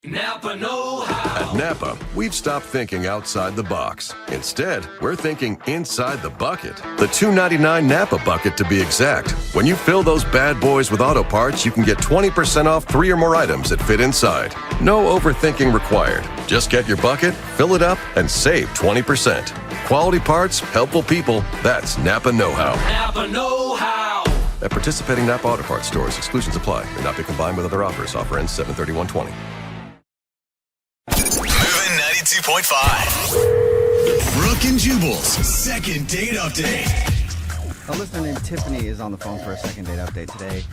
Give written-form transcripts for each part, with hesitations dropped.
Napa know-how. At Napa, we've stopped thinking outside the box. Instead, we're thinking inside the bucket. The $2.99 Napa bucket, to be exact. When you fill those bad boys with auto parts, you can get 20% off 3 or more items that fit inside. No overthinking required. Just get your bucket, fill it up, and save 20%. Quality parts, helpful people. That's Napa know-how. Napa know-how. At participating Napa Auto Parts stores, exclusions apply. May not be combined with other offers. Offer ends 7/31/20. Moving 92.5. Brooke and Jubal's second date update. A listener named Tiffany is on the phone for a second date update today,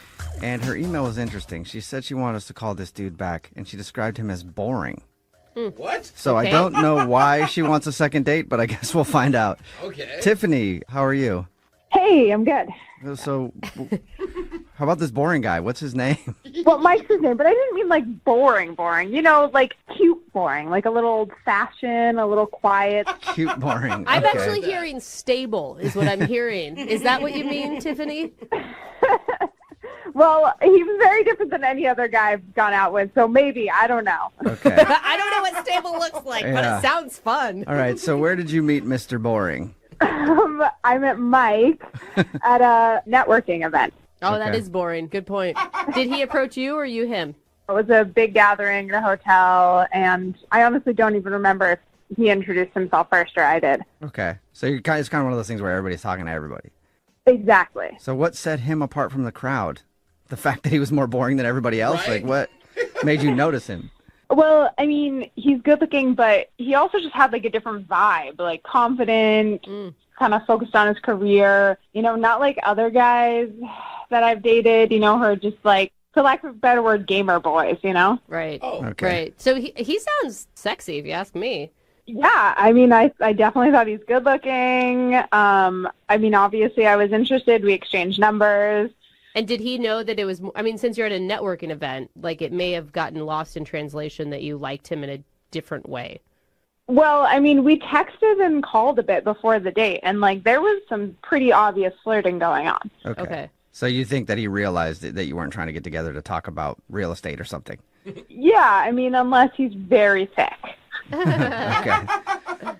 and her email was interesting. She said she wanted us to call this dude back, and she described him as boring. What? So Okay. I don't know why she wants a second date, but I guess we'll find out. Okay. Tiffany, how are you? Hey, I'm good. So, how about this boring guy? What's his name? Well, Mike's his name, but I didn't mean like boring. You know, like cute boring, like a little old-fashioned, a little quiet. Cute boring. I'm Okay. actually hearing stable is what I'm hearing. Is that what you mean, Tiffany? Well, he was very different than any other guy I've gone out with, so maybe, I don't know. Okay. I don't know what stable looks like, but Yeah. it sounds fun. All right, so where did you meet Mr. Boring? I met Mike at a networking event. Oh, that Okay. is boring. Good point. Did he approach you or you him? It was a big gathering in a hotel, and I honestly don't even remember if he introduced himself first or I did. Okay. So it's kind of one of those things where everybody's talking to everybody. Exactly. So what set him apart from the crowd? The fact that he was more boring than everybody else? Right. Like, what made you notice him? Well, I mean, he's good looking, but he also just had like a different vibe, like confident, kind of focused on his career, you know, not like other guys that I've dated, you know, who are just like, for lack of a better word, gamer boys, you know? Right. Oh, Okay. Right. So he sounds sexy, if you ask me. Yeah, I mean, I definitely thought he's good looking. I mean, obviously I was interested. We exchanged numbers. And did he know that it was, I mean, since you're at a networking event, like it may have gotten lost in translation that you liked him in a different way. Well, I mean, we texted and called a bit before the date, and like there was some pretty obvious flirting going on. Okay. So you think that he realized that you weren't trying to get together to talk about real estate or something? Yeah, I mean, unless he's very sick. Okay.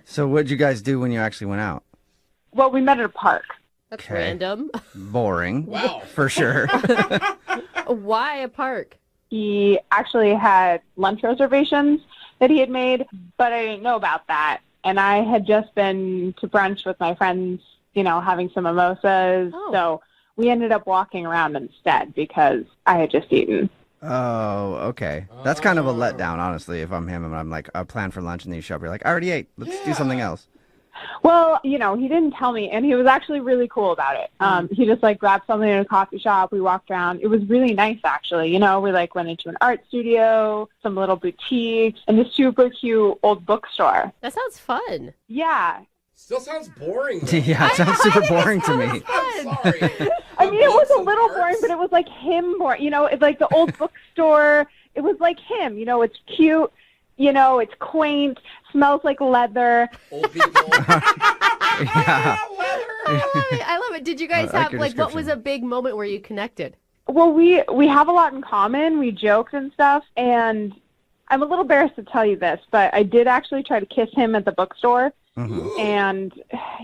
So what'd you guys do when you actually went out? Well, we met at a park. That's Okay. random. Boring. Wow. For sure. Why a park? He actually had lunch reservations that he had made, but I didn't know about that. And I had just been to brunch with my friends, you know, having some mimosas. Oh. So we ended up walking around instead because I had just eaten. Oh, okay. That's kind of a letdown, honestly, if I'm him and I'm like, I plan for lunch and then you show up, you're like, I already ate. Let's do something else. Well, you know, he didn't tell me, and he was actually really cool about it. He just like grabbed something in a coffee shop. We walked around. It was really nice, actually. You know, we like went into an art studio, some little boutiques, and this super cute old bookstore. That sounds fun. Yeah. Still sounds boring. though. Yeah, it sounds super boring to me. I'm sorry. I mean, it was a little boring, but it was like him boring. You know, it's like the old bookstore. It was like him. You know, it's cute. You know, it's quaint. Smells like leather. Old people. Yeah. I love it. Did you guys I like have, your like, what was description. a big moment where you connected? Well, we have a lot in common. We joked and stuff, and I'm a little embarrassed to tell you this, but I did actually try to kiss him at the bookstore, and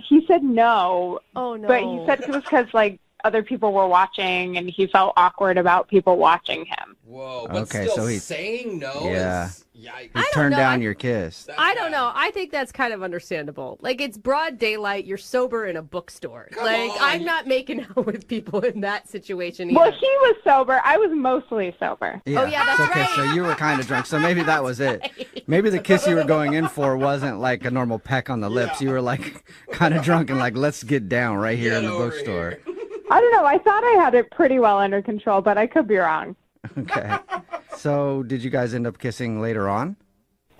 he said no. Oh, no. But he said it was because, like, other people were watching, and he felt awkward about people watching him. Whoa, but Okay, still so he's- saying no Yeah. is... Yikes. He turned know. down your kiss. I don't know. I think that's kind of understandable. Like, it's broad daylight. You're sober in a bookstore. Come like, on. I'm not making out with people in that situation either. Well, he was sober. I was mostly sober. Yeah. Oh, yeah, that's okay, right. so you were kind of drunk. So maybe that was it. Maybe the kiss you were going in for wasn't like a normal peck on the lips. You were like kind of drunk and like, let's get down right here in the over bookstore. I don't know. I thought I had it pretty well under control, but I could be wrong. Okay. So did you guys end up kissing later on?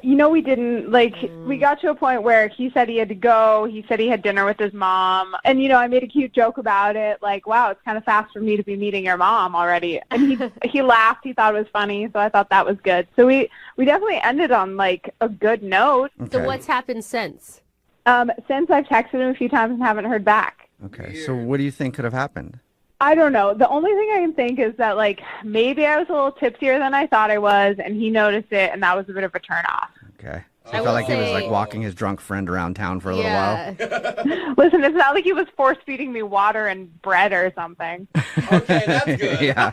You know, we didn't. Like, we got to a point where he said he had to go. He said he had dinner with his mom. And, you know, I made a cute joke about it. Like, wow, it's kind of fast for me to be meeting your mom already. And he laughed. He thought it was funny. So I thought that was good. So we definitely ended on, like, a good note. So what's happened since? Since I've texted him a few times and haven't heard back. Okay. So what do you think could have happened? I don't know. The only thing I can think is that, like, maybe I was a little tipsier than I thought I was, and he noticed it, and that was a bit of a turnoff. Okay. So I I will felt like he was say- like walking his drunk friend around town for a little while. Listen, it's not like he was force-feeding me water and bread or something. Okay, that's good. Yeah.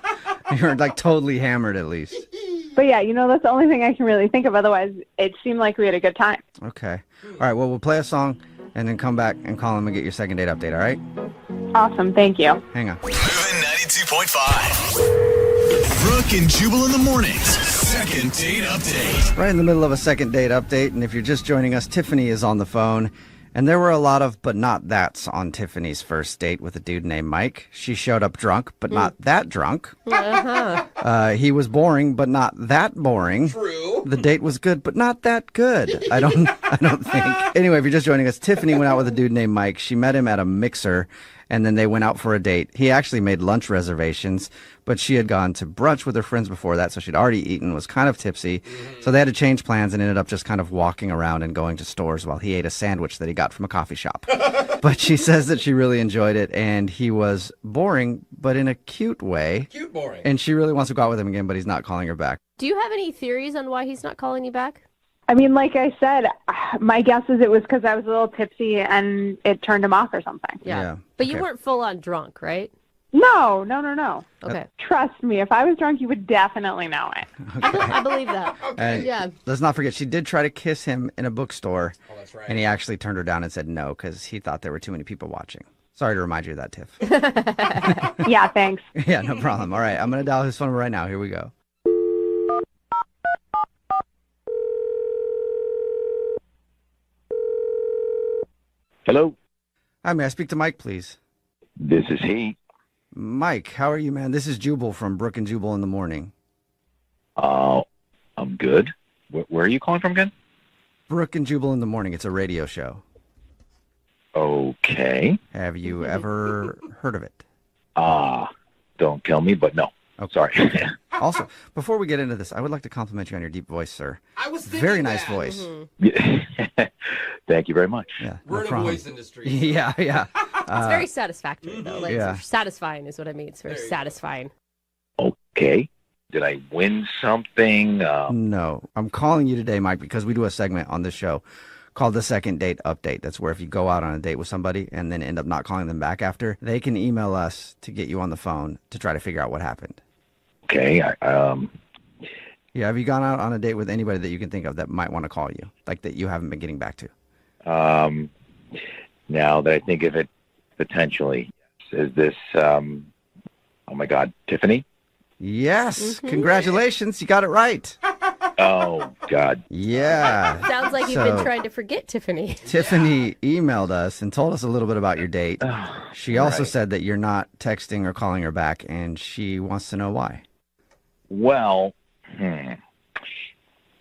You were like totally hammered at least. But yeah, that's the only thing I can really think of. Otherwise, it seemed like we had a good time. Okay. All right. Well, we'll play a song and then come back and call him and get your second date update. All right. Awesome. Thank you. Hang on. Moving 92.5. Brooke and Jubal in the mornings. Second date update. Right in the middle of a second date update. And if you're just joining us, Tiffany is on the phone. And there were a lot of but not that's on Tiffany's first date with a dude named Mike. She showed up drunk, but not that drunk. He was boring, but not that boring. True. The date was good, but not that good. I don't think. Anyway, if you're just joining us, Tiffany went out with a dude named Mike. She met him at a mixer, and then they went out for a date. He actually made lunch reservations, but she had gone to brunch with her friends before that, so she'd already eaten, was kind of tipsy. So they had to change plans and ended up just kind of walking around and going to stores while he ate a sandwich that he got from a coffee shop. But she says that she really enjoyed it, and he was boring, but in a cute way. Cute boring. And she really wants to go out with him again, but he's not calling her back. Do you have any theories on why he's not calling you back? I mean, like I said, my guess is it was because I was a little tipsy and it turned him off or something. Yeah. But you Okay. weren't full on drunk, right? No. Okay. Trust me, if I was drunk, you would definitely know it. I believe that. And Yeah. let's not forget, she did try to kiss him in a bookstore, Oh, that's right. and he actually turned her down and said no because he thought there were too many people watching. Sorry to remind you of that, Tiff. Yeah, thanks. Yeah, no problem. All right, I'm going to dial his phone number right now. Here we go. Hello, Hi, may I speak to Mike, please? this is he. Mike, how are you, man? This is Jubal from Brooke and Jubal in the morning. I'm good. Where are you calling from again? Brooke and Jubal in the morning. It's a radio show. Okay. Have you ever heard of it? Don't kill me, but no. Okay. Sorry. Also, before we get into this, I would like to compliment you on your deep voice, sir. I was thinking Very nice that. voice. Thank you very much. Yeah, We're no in a problem. voice industry. Yeah. It's very satisfactory, though. Like, yeah. satisfying is what I mean. It's very There you go. satisfying. Okay. Did I win something? No, I'm calling you today, Mike, because we do a segment on this show called the Second Date Update. That's where if you go out on a date with somebody and then end up not calling them back after, they can email us to get you on the phone to try to figure out what happened. Okay. Yeah, have you gone out on a date with anybody that you can think of that might want to call you, like that you haven't been getting back to? Now that I think of it, potentially, is this, oh my God, Tiffany? Yes, congratulations, you got it right. Oh, God. Yeah. Sounds like you've been trying to forget Tiffany. Tiffany emailed us and told us a little bit about your date. She also right. said that you're not texting or calling her back, and she wants to know why. Well,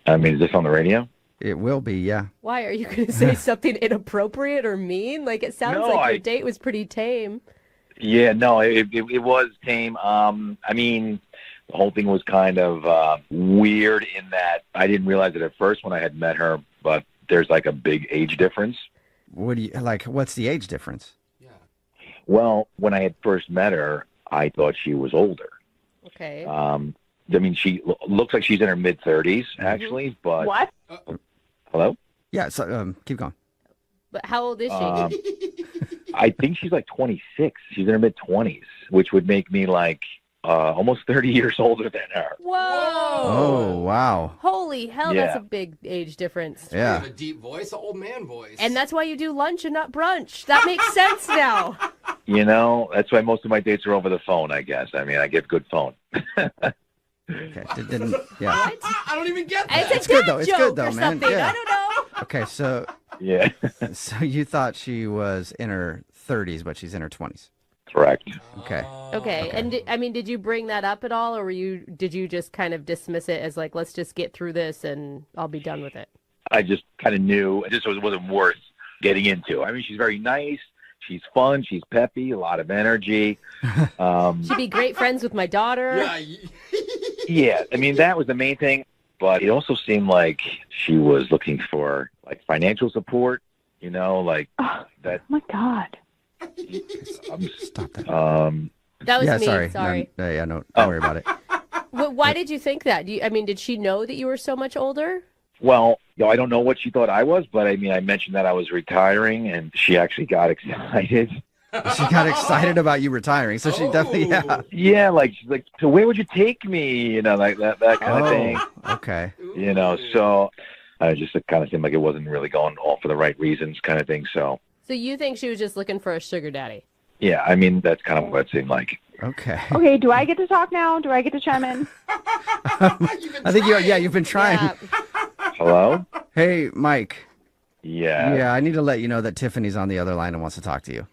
I mean, is this on the radio? It will be, yeah. Why are you going to say something inappropriate or mean? Like, it sounds No, like your date was pretty tame. Yeah, no, it was tame. I mean, the whole thing was kind of weird in that I didn't realize it at first when I had met her, but there's like a big age difference. What do you like? What's the age difference? Well, when I had first met her, I thought she was older. Okay. I mean, she looks like she's in her mid-30s, actually, but... What? Hello? Yeah, so keep going. But how old is she? I think she's like 26. She's in her mid-20s, which would make me like almost 30 years older than her. Whoa! Oh, wow. Holy hell, that's Yeah. a big age difference. You Yeah. have a deep voice, an old man voice. And that's why you do lunch and not brunch. That makes sense now. You know, that's why most of my dates are over the phone, I guess. I mean, I get good phone. Okay. Yeah. I don't even get that. It's a good, dad though. It's joke good, though, or man. something. Yeah. I don't know. Okay, so Yeah, you thought she was in her 30s, but she's in her 20s. correct. Okay. Okay. And did you bring that up at all, or did you just kind of dismiss it as like, let's just get through this and I'll be done with it? I just kind of knew it just wasn't worth getting into. I mean, she's very nice. She's fun. She's peppy, a lot of energy. She'd be great friends with my daughter. Yeah, I mean, that was the main thing. But it also seemed like she was looking for like financial support, you know, like that. Oh my God. Stop that. That was yeah, me. sorry. Sorry. No, yeah, no, don't worry about it. Why did you think that? Did she know that you were so much older? Well, I don't know what she thought I was, but I mean, I mentioned that I was retiring, and she actually got excited. She got excited about you retiring, so she definitely, yeah. Yeah, like she's like, so where would you take me? You know, like that kind of thing. Okay. You know, so I just it kind of seemed like it wasn't really going all for the right reasons, kind of thing. So you think she was just looking for a sugar daddy? yeah, I mean, that's kind of what it seemed like. Okay. Okay, do I get to talk now? Do I get to chime in? I think you've been trying. Yeah. Hello? Hey, Mike. Yeah. Yeah, I need to let you know that Tiffany's on the other line and wants to talk to you.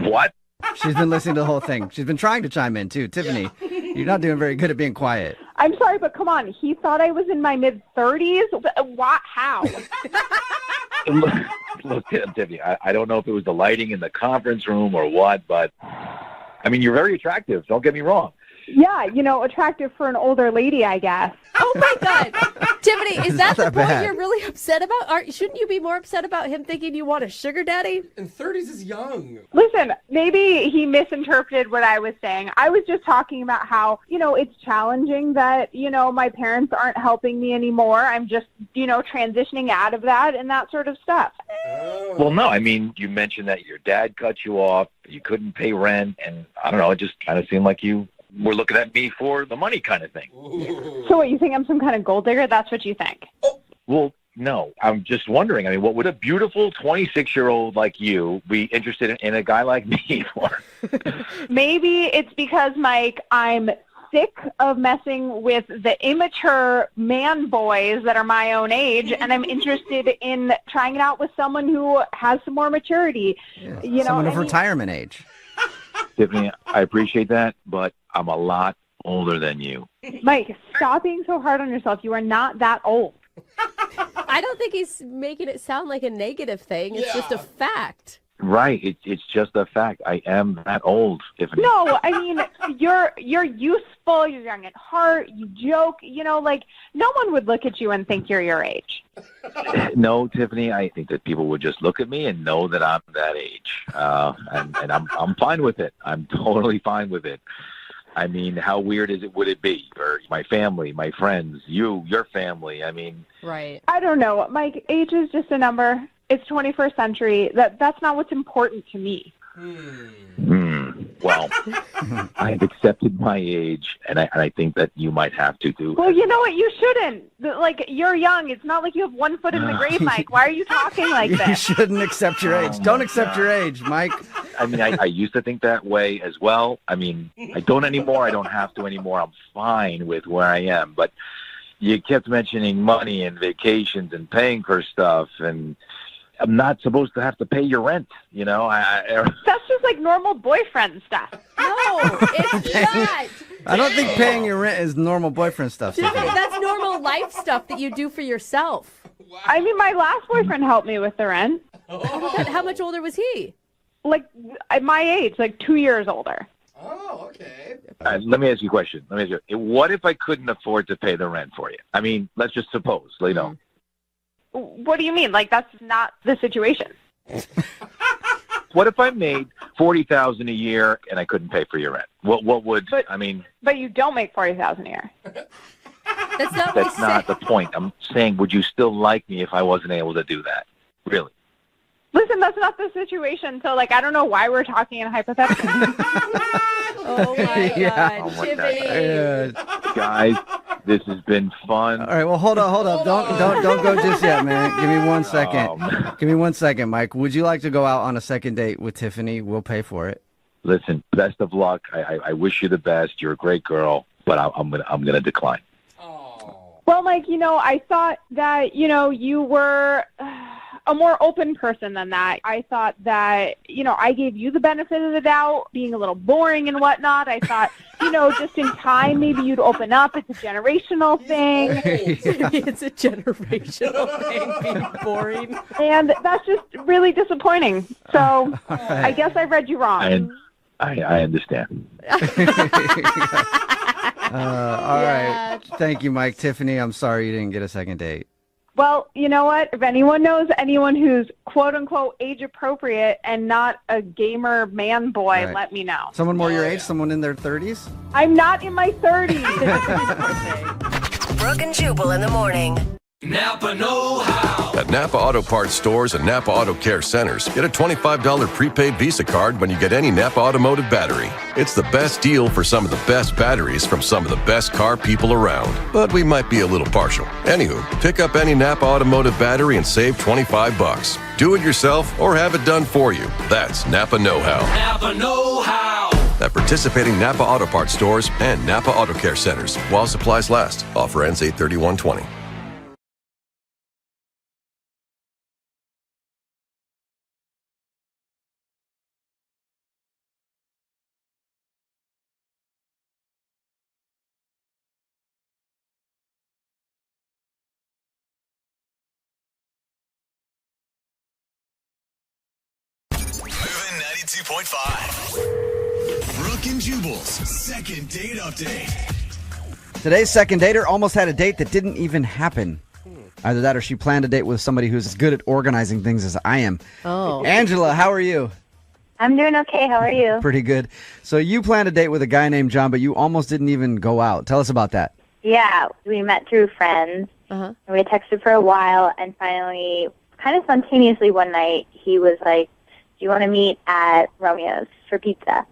What? She's been listening to the whole thing. She's been trying to chime in, too. Tiffany, you're not doing very good at being quiet. I'm sorry, but come on. He thought I was in my mid-30s? What? How? Look, Tiffany, I don't know if it was the lighting in the conference room or what, but, I mean, you're very attractive. Don't get me wrong. Yeah, attractive for an older lady, I guess. Oh my God, Tiffany, is that the not that point bad. you're really upset about? Shouldn't you be more upset about him thinking you want a sugar daddy? And 30s is young. Listen, maybe he misinterpreted what I was saying. I was just talking about how, it's challenging that, my parents aren't helping me anymore. I'm just, transitioning out of that and that sort of stuff. Well, no, I mean, you mentioned that your dad cut you off, you couldn't pay rent, and I don't know, it just kind of seemed like you were looking at me for the money kind of thing. So what, you think I'm some kind of gold digger? That's what you think? Well, no, I'm just wondering. I mean, what would a beautiful 26-year-old like you be interested in a guy like me for? Maybe it's because, Mike, I'm sick of messing with the immature man boys that are my own age, and I'm interested in trying it out with someone who has some more maturity. Yeah. Someone of retirement age. Tiffany, I appreciate that, but I'm a lot older than you. Mike, stop being so hard on yourself. You are not that old. I don't think he's making it sound like a negative thing. It's just a fact. Right. It's just a fact. I am that old, Tiffany. No, I mean, you're youthful, you're young at heart, you joke, no one would look at you and think you're your age. No, Tiffany, I think that people would just look at me and know that I'm that age. And I'm fine with it. I'm totally fine with it. I mean, how weird would it be for my family, my friends, your family? I mean, right. I don't know. Mike, age is just a number. It's 21st century. That's not what's important to me. Well, I've accepted my age, and I think that you might have to too. Well, you know what? You shouldn't. You're young. It's not like you have one foot in the grave, Mike. Why are you talking like You this? shouldn't accept your age. Don't accept your age, Mike. I mean, I used to think that way as well. I mean, I don't anymore. I don't have to anymore. I'm fine with where I am. But you kept mentioning money and vacations and paying for stuff, and I'm not supposed to have to pay your rent, That's just like normal boyfriend stuff. No, it's not. I don't think paying your rent is normal boyfriend stuff. Tiffany, that's normal life stuff that you do for yourself. I mean, my last boyfriend helped me with the rent. How much older was he? Like, at my age, like 2 years older. Oh, okay. Let me ask you a question. What if I couldn't afford to pay the rent for you? I mean, let's just suppose, What do you mean? Like, that's not the situation. What if I made $40,000 a year and I couldn't pay for your rent? What would I mean? But you don't make $40,000 a year. That's not the point. I'm saying, would you still like me if I wasn't able to do that? Really? Listen, that's not the situation. So, I don't know why we're talking in hypotheticals. Oh my Yeah. God, Oh my Tiffany. Guys, this has been fun. All right, well, hold up. Don't go just yet, man. Give me 1 second. Give me 1 second, Mike. Would you like to go out on a second date with Tiffany? We'll pay for it. Listen, best of luck. I wish you the best. You're a great girl, but I'm gonna decline. Well, Mike, I thought that, you were a more open person than that. I thought that, I gave you the benefit of the doubt, being a little boring and whatnot. I thought, just in time, maybe you'd open up. It's a generational thing. It's a generational thing, being boring. And that's just really disappointing. So I guess I read you wrong. I understand. All right. Thank you, Mike. Tiffany, I'm sorry you didn't get a second date. Well, you know what? If anyone knows anyone who's quote-unquote age-appropriate and not a gamer man boy, Right. let me know. Someone more your age? Someone in their 30s? I'm not in my 30s. Brooke and Jubal in the morning. Napa Know How. At Napa Auto Parts stores and Napa Auto Care centers, get a $25 prepaid Visa card when you get any Napa Automotive battery. It's the best deal for some of the best batteries from some of the best car people around. But we might be a little partial. Anywho, pick up any Napa Automotive battery and save $25. Do it yourself or have it done for you. That's Napa Know How. Napa Know How. At participating Napa Auto Parts stores and Napa Auto Care centers while supplies last. Offer ends 8/31/20. Moving 92.5. Brooke and Jubal's second date update. Today's second dater almost had a date that didn't even happen. Either that or she planned a date with somebody who's as good at organizing things as I am. Oh. Angela, how are you? I'm doing okay. How are you? Pretty good. So you planned a date with a guy named John, but you almost didn't even go out. Tell us about that. Yeah, we met through friends. Uh-huh. And we had texted for a while, and finally, kind of spontaneously one night, he was like, do you want to meet at Romeo's for pizza?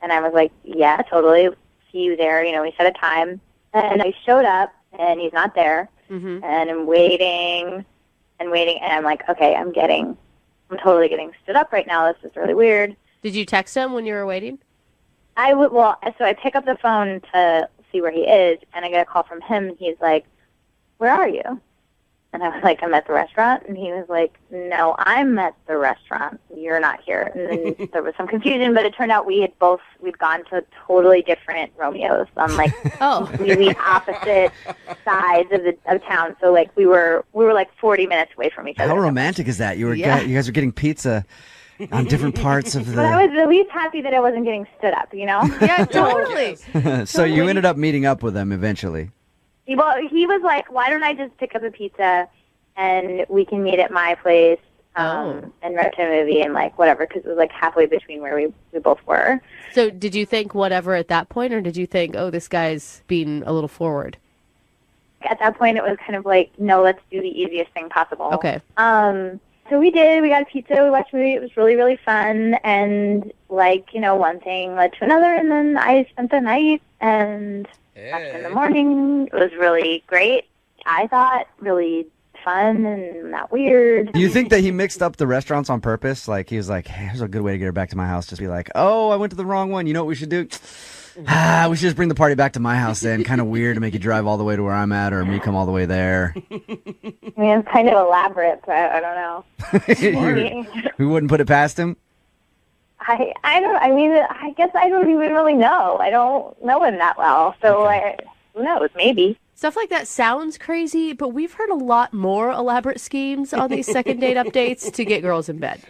And I was like, yeah, totally. See you there. You know, we set a time. And I showed up, and he's not there. Mm-hmm. And I'm waiting and waiting, and I'm like, okay, I'm totally getting stood up right now. This is really weird. Did you text him when you were waiting? So I pick up the phone to see where he is, and I get a call from him, and he's like, where are you? And I was like, I'm at the restaurant. And he was like, no, I'm at the restaurant. You're not here. And then there was some confusion, but it turned out we'd gone to totally different Romeos on like really opposite sides of town. So like we were like 40 minutes away from each other. How romantic is that? You guys were getting pizza on different parts of the... But I was at least happy that I wasn't getting stood up, you know? Yeah, totally. So you ended up meeting up with them eventually. Well, he was like, why don't I just pick up a pizza and we can meet at my place and rent a movie and like whatever, because it was like halfway between where we both were. So did you think whatever at that point, or did you think, oh, this guy's being a little forward? At that point, it was kind of like, no, let's do the easiest thing possible. Okay. So we did. We got a pizza. We watched a movie. It was really, really fun. And like, you know, one thing led to another, and then I spent the night and in the morning. It was really great. I thought really fun and not weird. Do you think that he mixed up the restaurants on purpose? Like he was like, hey, here's a good way to get her back to my house. Just be like, oh, I went to the wrong one. You know what we should do? We should just bring the party back to my house then. Kind of weird to make you drive all the way to where I'm at or me come all the way there. I mean, it's kind of elaborate, but I don't know. We wouldn't put it past him? I guess I don't even really know. I don't know him that well. So who knows? Maybe. Stuff like that sounds crazy, but we've heard a lot more elaborate schemes on these second date updates to get girls in bed.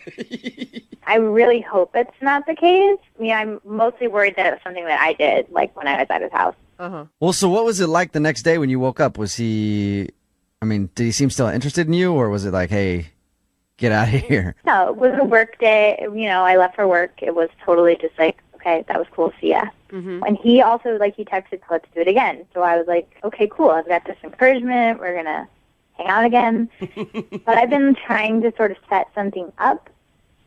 I really hope it's not the case. I mean, I'm mostly worried that it was something that I did, like when I was at his house. Uh-huh. Well, so what was it like the next day when you woke up? Did he seem still interested in you, or was it like, hey, get out of here? No, it was a work day. You know, I left for work. It was totally just like, okay, that was cool. See ya. Mm-hmm. And he also, he texted, let's do it again. So I was like, okay, cool. I've got this encouragement. We're going to hang out again. But I've been trying to sort of set something up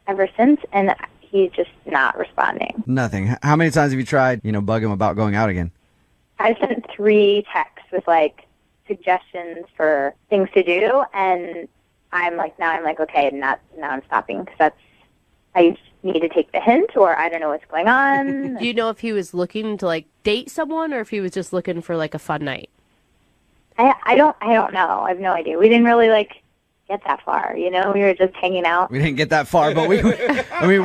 ever since, and he's just not responding. Nothing. How many times have you tried, bug him about going out again? I sent 3 texts with, suggestions for things to do, and I'm like, okay, now I'm stopping, because I need to take the hint, or I don't know what's going on. Do you know if he was looking to date someone, or if he was just looking for a fun night? I don't know. I have no idea. We didn't really get that far, We were just hanging out. We didn't get that far, but we did it, but we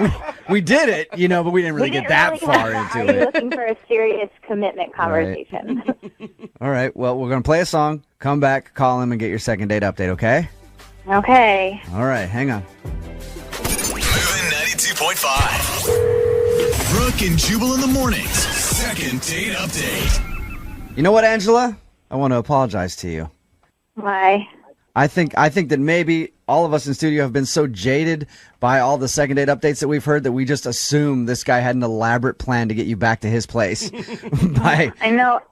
didn't really get that far into it. Are you looking for a serious commitment conversation? Right. All right. Well, we're going to play a song, come back, call him, and get your second date update, okay? Okay. All right. Hang on. Moving 92.5. Brooke and Jubal in the mornings. Second date update. You know what, Angela? I want to apologize to you. Why? I think that maybe all of us in studio have been so jaded by all the second date updates that we've heard that we just assume this guy had an elaborate plan to get you back to his place. I know.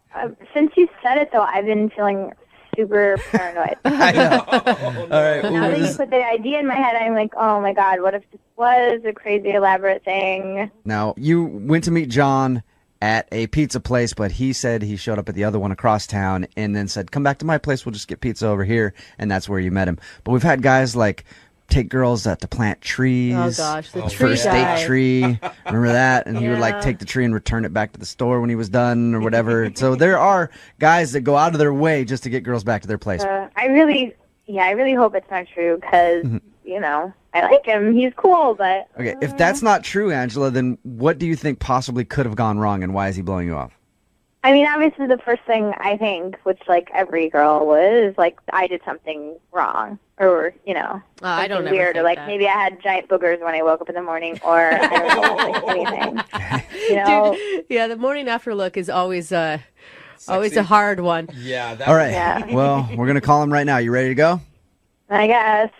Since you said it, though, I've been feeling super paranoid. I know. All right. Now that you put the idea in my head, I'm like, oh my God, what if this was a crazy elaborate thing? Now, you went to meet John at a pizza place, but he said he showed up at the other one across town and then said, come back to my place, we'll just get pizza over here, and that's where you met him. But we've had guys like take girls to plant trees. Oh gosh, the tree first guy. date tree. Remember that? And he would like take the tree and return it back to the store when he was done or whatever. So there are guys that go out of their way just to get girls back to their place. I really hope it's not true because, you know, I like him. He's cool, but... Okay, if that's not true, Angela, then what do you think possibly could have gone wrong and why is he blowing you off? I mean, obviously the first thing I think, which like every girl would, is like I did something wrong. Or, you know, I don't something ever weird. think Or like that. maybe I had giant boogers when I woke up in the morning. Or I don't know, like anything. You know? Dude, yeah, the morning after look is always a hard one. Yeah. That All right. Yeah. Well, we're going to call him right now. You ready to go? I guess.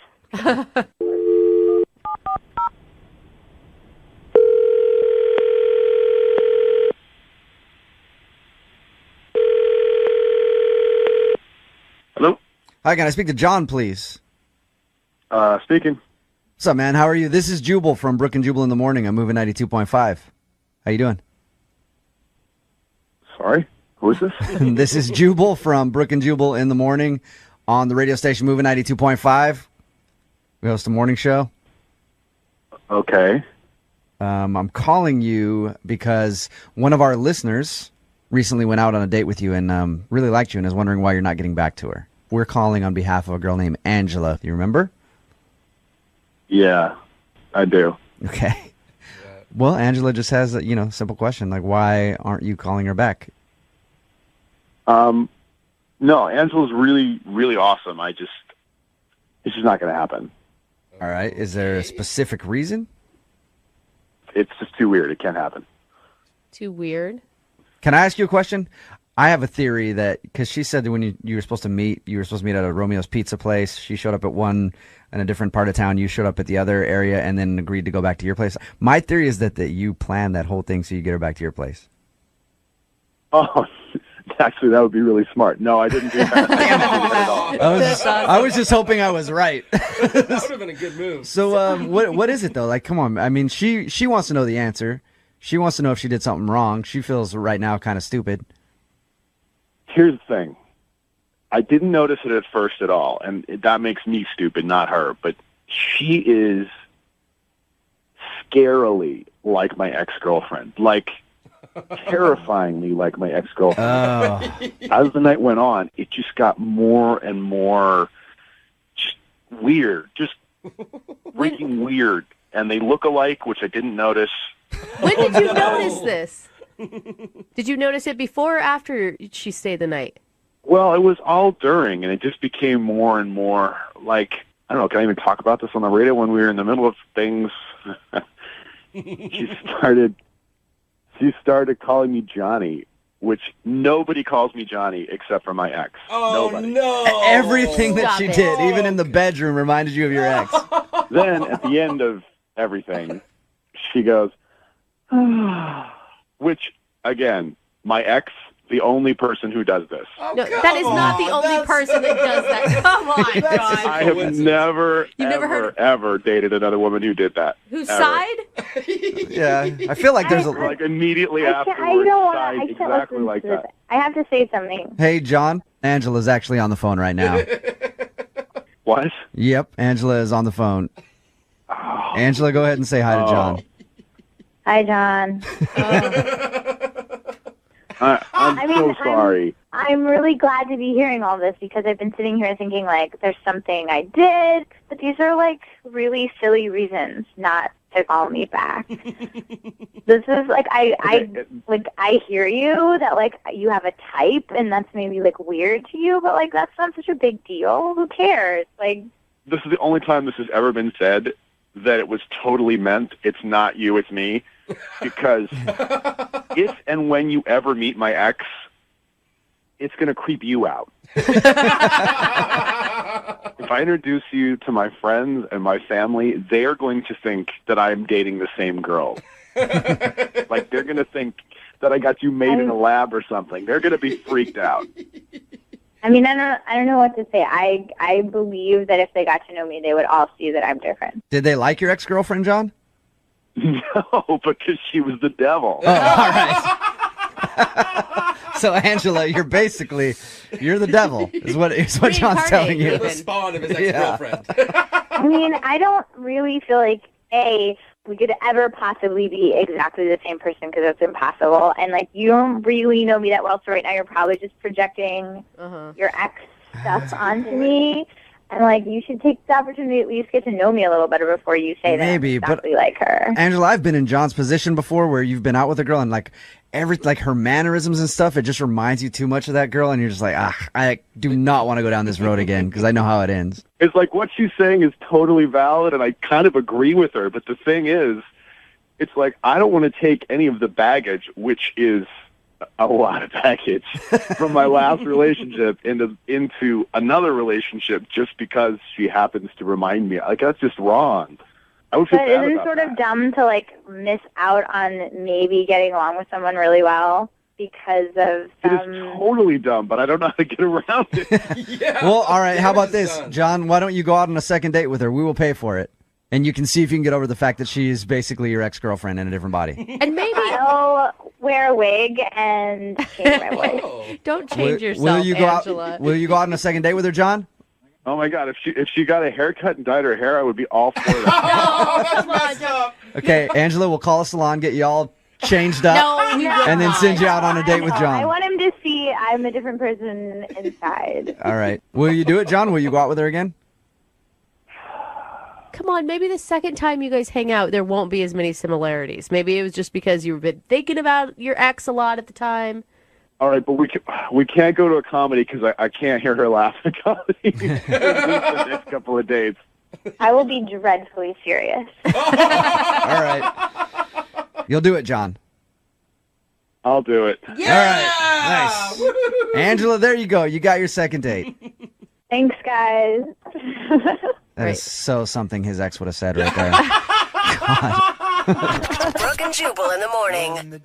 Hello? Hi, can I speak to John, please? Speaking. What's up, man? How are you? This is Jubal from Brooke and Jubal in the Morning. I'm moving 92.5. How you doing? Sorry? Who is this? This is Jubal from Brooke and Jubal in the Morning on the radio station Moving 92.5. We host a morning show. Okay. I'm calling you because one of our listeners recently went out on a date with you and really liked you and is wondering why you're not getting back to her. We're calling on behalf of a girl named Angela. Do you remember? Yeah, I do. Okay. Well, Angela just has a simple question like, why aren't you calling her back? No, Angela's really, really awesome. It's just not going to happen. All right. Is there a specific reason? It's just too weird. It can't happen. Too weird. Can I ask you a question? I have a theory that because she said that when you were supposed to meet at a Romeo's Pizza place. She showed up at one in a different part of town. You showed up at the other area and then agreed to go back to your place. My theory is that you planned that whole thing so you get her back to your place. Oh, actually, that would be really smart. No, I didn't do that. I was just hoping I was right. That would have been a good move. So what is it, though? Like, come on. I mean, she wants to know the answer. She wants to know if she did something wrong. She feels right now kind of stupid. Here's the thing. I didn't notice it at first at all, and that makes me stupid, not her. But she is scarily like my ex-girlfriend. Like, terrifyingly like my ex-girlfriend. Oh. As the night went on, it just got more and more just weird. Just freaking weird. And they look alike, which I didn't notice. When did you notice this? Did you notice it before or after she stayed the night? Well, it was all during, and it just became more and more like, I don't know, can I even talk about this on the radio when we were in the middle of things? She started calling me Johnny, which nobody calls me Johnny except for my ex. Oh, nobody. no. Everything that Stop she it. did, even in the bedroom, reminded you of your ex. Then, at the end of everything, she goes, which, again, my ex, the only person who does this. Oh, No, come that is not the on. only That's- person that does that. Come on, John. I have never, You've never heard ever dated another woman who did that. Whose ever. side? Yeah, I feel like there's a... Like, immediately I afterwards, don't want sighed I can't exactly listen like to that. this. I have to say something. Hey, John, Angela's actually on the phone right now. What? Yep, Angela is on the phone. Angela, go ahead and say hi to John. Hi, John. I'm I mean, so sorry. I'm really glad to be hearing all this because I've been sitting here thinking, like, there's something I did, but these are, like, really silly reasons not to call me back. This is, like, I hear you that, like, you have a type and that's maybe, like, weird to you, but, like, that's not such a big deal. Who cares? Like, This is the only time this has ever been said that it was totally meant. It's not you, it's me. Because if and when you ever meet my ex, it's going to creep you out. I introduce you to my friends and my family, they are going to think that I'm dating the same girl. Like, they're going to think that I got you made in a lab or something. They're going to be freaked out. I mean, I don't know what to say. I believe that if they got to know me, they would all see that I'm different. Did they like your ex-girlfriend, John? No, because she was the devil. Oh, all right. So, Angela, you're the devil, is what John's telling you. The spawn of his ex-girlfriend. I mean, I don't really feel like, we could ever possibly be exactly the same person because that's impossible. And, like, you don't really know me that well, so right now you're probably just projecting your ex stuff onto me. And, like, you should take the opportunity to at least get to know me a little better before you say that I'm exactly like her. Angela, I've been in John's position before where you've been out with a girl and, like, her mannerisms and stuff, it just reminds you too much of that girl, and you're just like, I do not want to go down this road again because I know how it ends. It's like what she's saying is totally valid, and I kind of agree with her. But the thing is, it's like I don't want to take any of the baggage, which is a lot of baggage, from my last relationship into another relationship just because she happens to remind me. Like, that's just wrong. I would feel But bad isn't it about sort that. of dumb to, like, miss out on maybe getting along with someone really well because of It is totally dumb, but I don't know how to get around it. Yeah. Well, all right, how about Damage is this? done. John, why don't you go out on a second date with her? We will pay for it. And you can see if you can get over the fact that she is basically your ex-girlfriend in a different body. And maybe I'll wear a wig and change my voice. Oh. don't change yourself, will you go Angela. out? Will you go out on a second date with her, John? Oh my God! If she got a haircut and dyed her hair, I would be all for that. Oh, that's messed up. Okay, Angela, we'll call a salon, get you all changed up, No, we will and then not. send you out on a date with I John. want him to see I'm a different person inside. All right. Will you do it, John? Will you go out with her again? Come on, maybe the second time you guys hang out, there won't be as many similarities. Maybe it was just because you've been thinking about your ex a lot at the time. All right, but we can't go to a comedy because I can't hear her laugh at comedy for the next couple of dates. I will be dreadfully serious. All right. You'll do it, John. I'll do it. Yeah. All right. Nice. Angela, there you go. You got your second date. Thanks, guys. That is so something his ex would have said right there. God. Brooke and Jubal in the morning.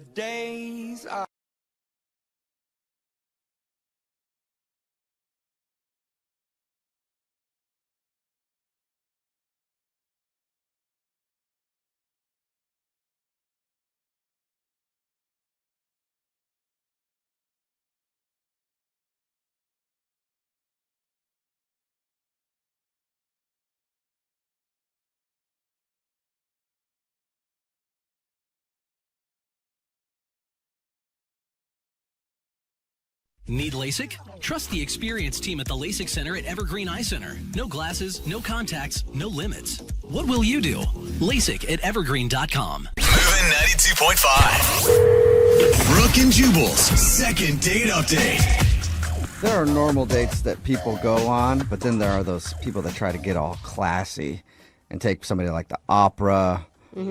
Need LASIK? Trust the experienced team at the LASIK Center at Evergreen Eye Center. No glasses, no contacts, no limits. What will you do? LASIK at evergreen.com. Moving 92.5. Brooke and Jubal's second date update. There are normal dates that people go on, but then there are those people that try to get all classy and take somebody like the opera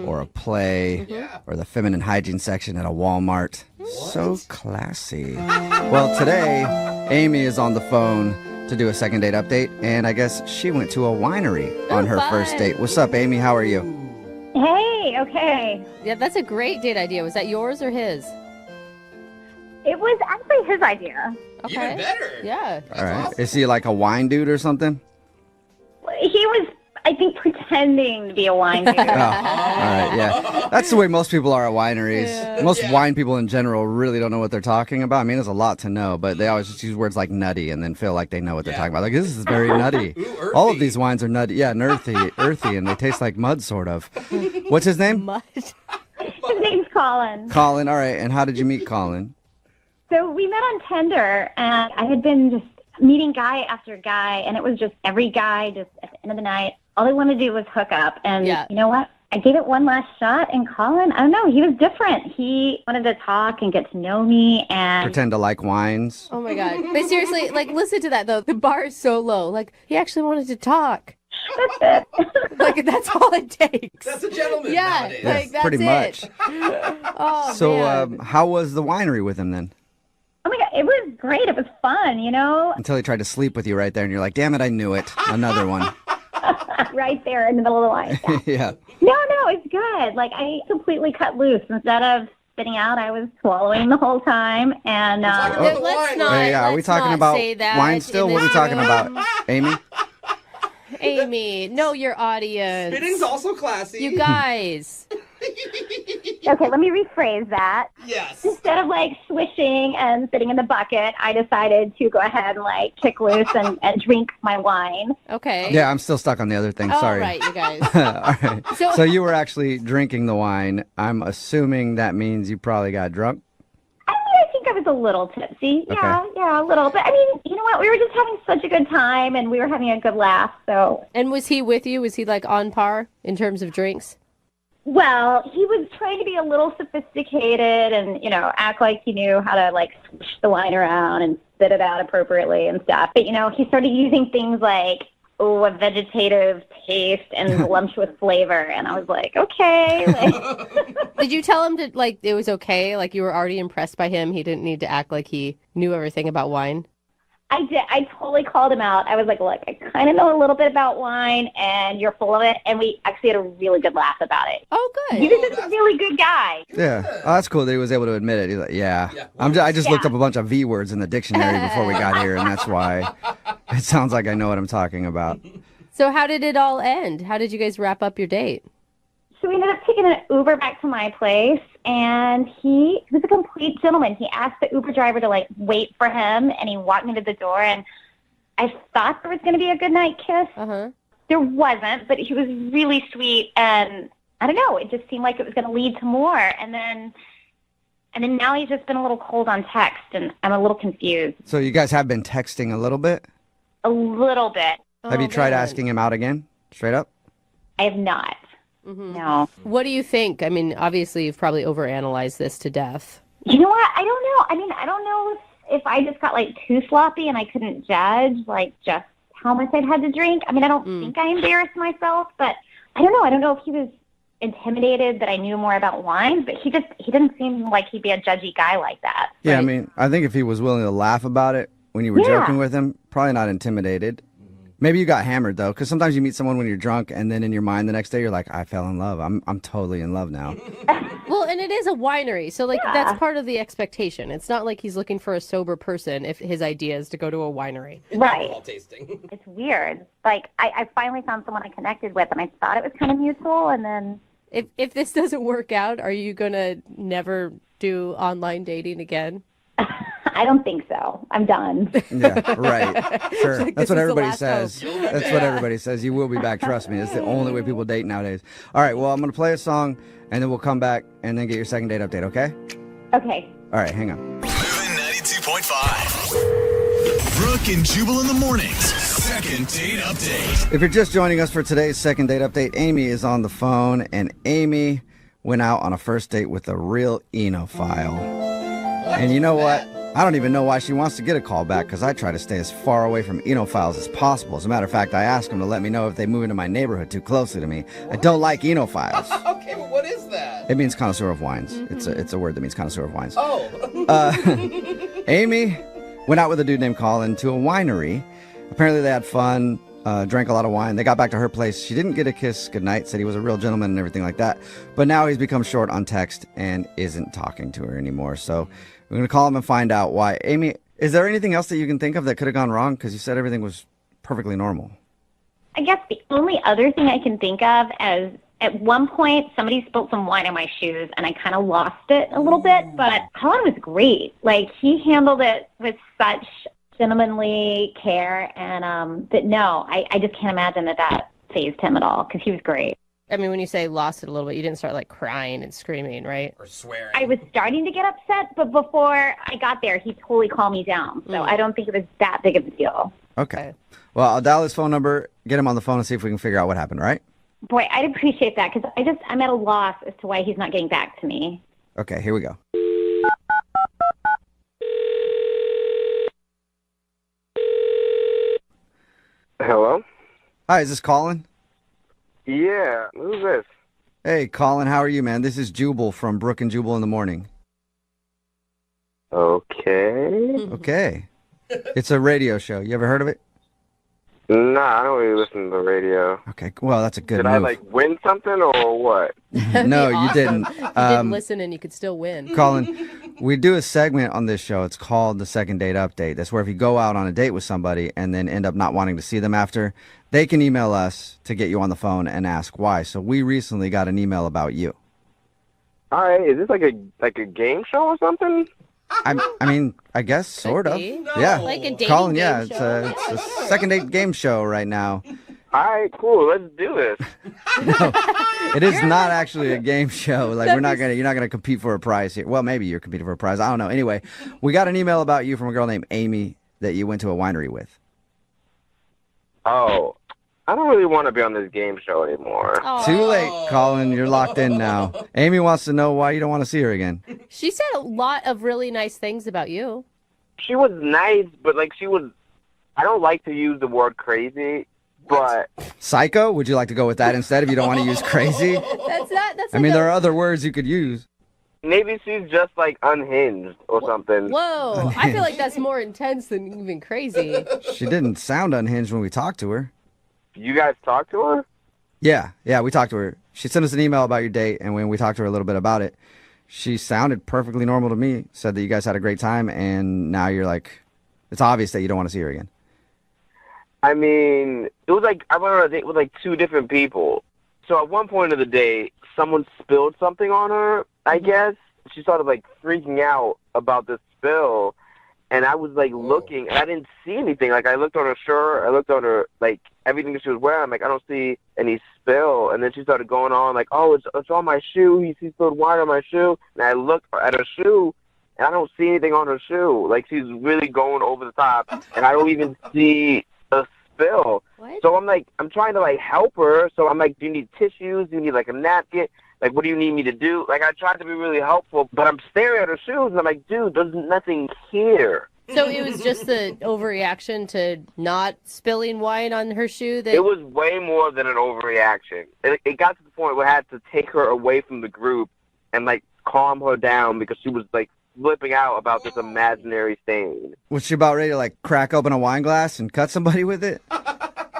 or a play or the feminine hygiene section at a Walmart. So classy. Well, today, Amy is on the phone to do a second date update, and I guess she went to a winery on her first date. What's up, Amy? How are you? Hey, okay. Yeah, that's a great date idea. Was that yours or his? It was actually his idea. Okay. Even better. Yeah. All right. Is he like a wine dude or something? He was, I think, pretending to be a wine dude. Oh, all right, yeah. That's the way most people are at wineries. Most wine people in general really don't know what they're talking about. I mean, there's a lot to know, but they always just use words like nutty and then feel like they know what they're talking about. Like, this is very nutty. Ooh, All of these wines are nutty. Yeah, and earthy, and they taste like mud, sort of. What's his name? Mud. His name's Colin. Colin. All right, and how did you meet Colin? So we met on Tinder, and I had been just meeting guy after guy, and it was just every guy just at the end of the night, all they wanted to do was hook up. And you know what? I gave it one last shot, and Colin, I don't know, he was different. He wanted to talk and get to know me and Pretend to like wines. Oh my God. But seriously, like, listen to that though. The bar is so low. Like, he actually wanted to talk. That's it. Like, that's all it takes. That's a gentleman Yeah, nowadays. like, that's pretty it. much. Oh, So, man. how was the winery with him then? Oh my God, it was great. It was fun, you know? Until he tried to sleep with you right there, and you're like, damn it, I knew it. Another one. Right there in the middle of the line. Yeah. No, it's good. Like, I completely cut loose. Instead of spitting out, I was swallowing the whole time. And let's not. Are we let's talking not about say that wine still? in What are we this talking room. about? Amy? Amy, know your audience. Spitting's also classy. You guys. okay, let me rephrase that. Yes. Instead of like swishing and sitting in the bucket, I decided to go ahead and like kick loose and drink my wine. Okay. Yeah, I'm still stuck on the other thing. Sorry. All right, you guys. All right. So- So you were actually drinking the wine. I'm assuming that means you probably got drunk. I think I was a little tipsy. Yeah, a little. But I mean, you know what? We were just having such a good time, and we were having a good laugh. So. And was he with you? Was he like on par in terms of drinks? Well, he was trying to be a little sophisticated and, you know, act like he knew how to, like, swish the wine around and spit it out appropriately and stuff. But, you know, he started using things like, a vegetative taste and voluptuous flavor. And I was like, okay. Like, Did you tell him that, like, it was okay? Like, you were already impressed by him? He didn't need to act like he knew everything about wine? I did. I totally called him out. I was like, look, I kind of know a little bit about wine, and you're full of it. And we actually had a really good laugh about it. Oh, good. He was just a really good guy. Yeah. Oh, that's cool that he was able to admit it. He's like, yeah. I just looked up a bunch of V words in the dictionary before we got here, and that's why it sounds like I know what I'm talking about. So how did it all end? How did you guys wrap up your date? So we ended up taking an Uber back to my place, and he was a complete gentleman. He asked the Uber driver to, like, wait for him, and he walked me to the door, and I thought there was going to be a goodnight kiss. Uh-huh. There wasn't, but he was really sweet, and I don't know, it just seemed like it was going to lead to more. And then now he's just been a little cold on text, and I'm a little confused. So you guys have been texting a little bit? A little bit. Have you tried asking him out again? Straight up? I have not. Mm-hmm. No. What do you think? I mean, obviously, you've probably overanalyzed this to death. You know what? I don't know. I mean, I don't know if I just got, like, too sloppy and I couldn't judge, like, just how much I'd had to drink. I mean, I don't think I embarrassed myself, but I don't know. I don't know if he was intimidated that I knew more about wine, but he didn't seem like he'd be a judgy guy like that. Yeah, Right. I mean, I think if he was willing to laugh about it when you were joking with him, probably not intimidated. Maybe you got hammered, though, because sometimes you meet someone when you're drunk, and then in your mind the next day, you're like, I fell in love. I'm totally in love now. Well, and it is a winery, so, like, that's part of the expectation. It's not like he's looking for a sober person if his idea is to go to a winery. Right. Alcohol tasting. It's weird. Like, I finally found someone I connected with, and I thought it was kind of mutual, and then... If this doesn't work out, are you going to never do online dating again? I don't think so. I'm done. Yeah, right. Sure. Like, That's this what is the everybody last says. hope. That's what everybody says. You will be back. Trust me. It's the only way people date nowadays. All right. Well, I'm going to play a song, and then we'll come back and then get your second date update, okay? Okay. All right. Hang on. Moving 92.5. Brooke and Jubal in the mornings. Second date update. If you're just joining us for today's second date update, Amy is on the phone, and Amy went out on a first date with a real enophile. And you know what? I don't even know why she wants to get a call back, because I try to stay as far away from enophiles as possible. As a matter of fact, I ask them to let me know if they move into my neighborhood too closely to me. I don't like enophiles. Okay, but what is that? It means connoisseur of wines. It's a word that means connoisseur of wines. Oh. Amy went out with a dude named Colin to a winery. Apparently they had fun, drank a lot of wine. They got back to her place. She didn't get a kiss goodnight, said he was a real gentleman and everything like that. But now he's become short on text and isn't talking to her anymore. So we're going to call him and find out why. Amy, is there anything else that you can think of that could have gone wrong? Because you said everything was perfectly normal. I guess the only other thing I can think of is at one point somebody spilled some wine in my shoes and I kind of lost it a little bit, but Colin was great. Like, he handled it with such gentlemanly care, and but no, I just can't imagine that fazed him at all, because he was great. I mean, when you say lost it a little bit, you didn't start, like, crying and screaming, right? Or swearing. I was starting to get upset, but before I got there, he totally calmed me down, so I don't think it was that big of a deal. Okay. Well, I'll dial his phone number, get him on the phone, and see if we can figure out what happened, all right? Boy, I'd appreciate that, because I'm at a loss as to why he's not getting back to me. Okay, here we go. Hello? Hi, is this Colin? Yeah, who's this? Hey, Colin, how are you, man? This is Jubal from Brooke and Jubal in the morning. Okay. Okay. It's a radio show. You ever heard of it? Nah, I don't really listen to the radio. Okay. Well, that's a good Did move. I, like, win something or what? No, you didn't. You didn't listen and you could still win. Colin, we do a segment on this show. It's called the Second Date Update. That's where if you go out on a date with somebody and then end up not wanting to see them after, they can email us to get you on the phone and ask why. So we recently got an email about you. All right, is this like a game show or something? I mean, I guess sort of. be. No. Yeah, Like a dating Colin. game Yeah, show. it's a second date game show right now. All right, cool. Let's do this. It is not actually a game show. Like you're not gonna compete for a prize here. Well, maybe you're competing for a prize. I don't know. Anyway, we got an email about you from a girl named Amy that you went to a winery with. Oh, I don't really want to be on this game show anymore. Too late, Colin. You're locked in now. Amy wants to know why you don't want to see her again. She said a lot of really nice things about you. She was nice, but like I don't like to use the word crazy, but Psycho? Would you like to go with that instead if you don't want to use crazy? That's I mean, there are other words you could use. maybe she's just like unhinged or something. Whoa, I feel like that's more intense than even crazy. She didn't sound unhinged when we talked to her. You guys talk to her? Yeah, we talked to her. She sent us an email about your date, and when we talked to her a little bit about it, she sounded perfectly normal to me, said that you guys had a great time, and now you're like, it's obvious that you don't want to see her again. I mean, it was like I went on a date with like two different people. So at one point of the day, someone spilled something on her, I guess. She started like freaking out about this spill, and I was like looking, and I didn't see anything. Like I looked on her shirt, I looked on her, like everything that she was wearing. I'm like, I don't see any spill. And then she started going on like, oh, it's on my shoe. He spilled wine on my shoe. And I looked at her shoe, and I don't see anything on her shoe. Like she's really going over the top, and I don't even see a spill. What? So I'm like, I'm trying to like help her. So I'm like, do you need tissues? Do you need like a napkin? Like, what do you need me to do? Like, I tried to be really helpful, but I'm staring at her shoes, and I'm like, dude, there's nothing here. So it was just the overreaction to not spilling wine on her shoe? It was way more than an overreaction. It got to the point where I had to take her away from the group and, like, calm her down because she was, like, flipping out about this imaginary stain. Was she about ready to, like, crack open a wine glass and cut somebody with it?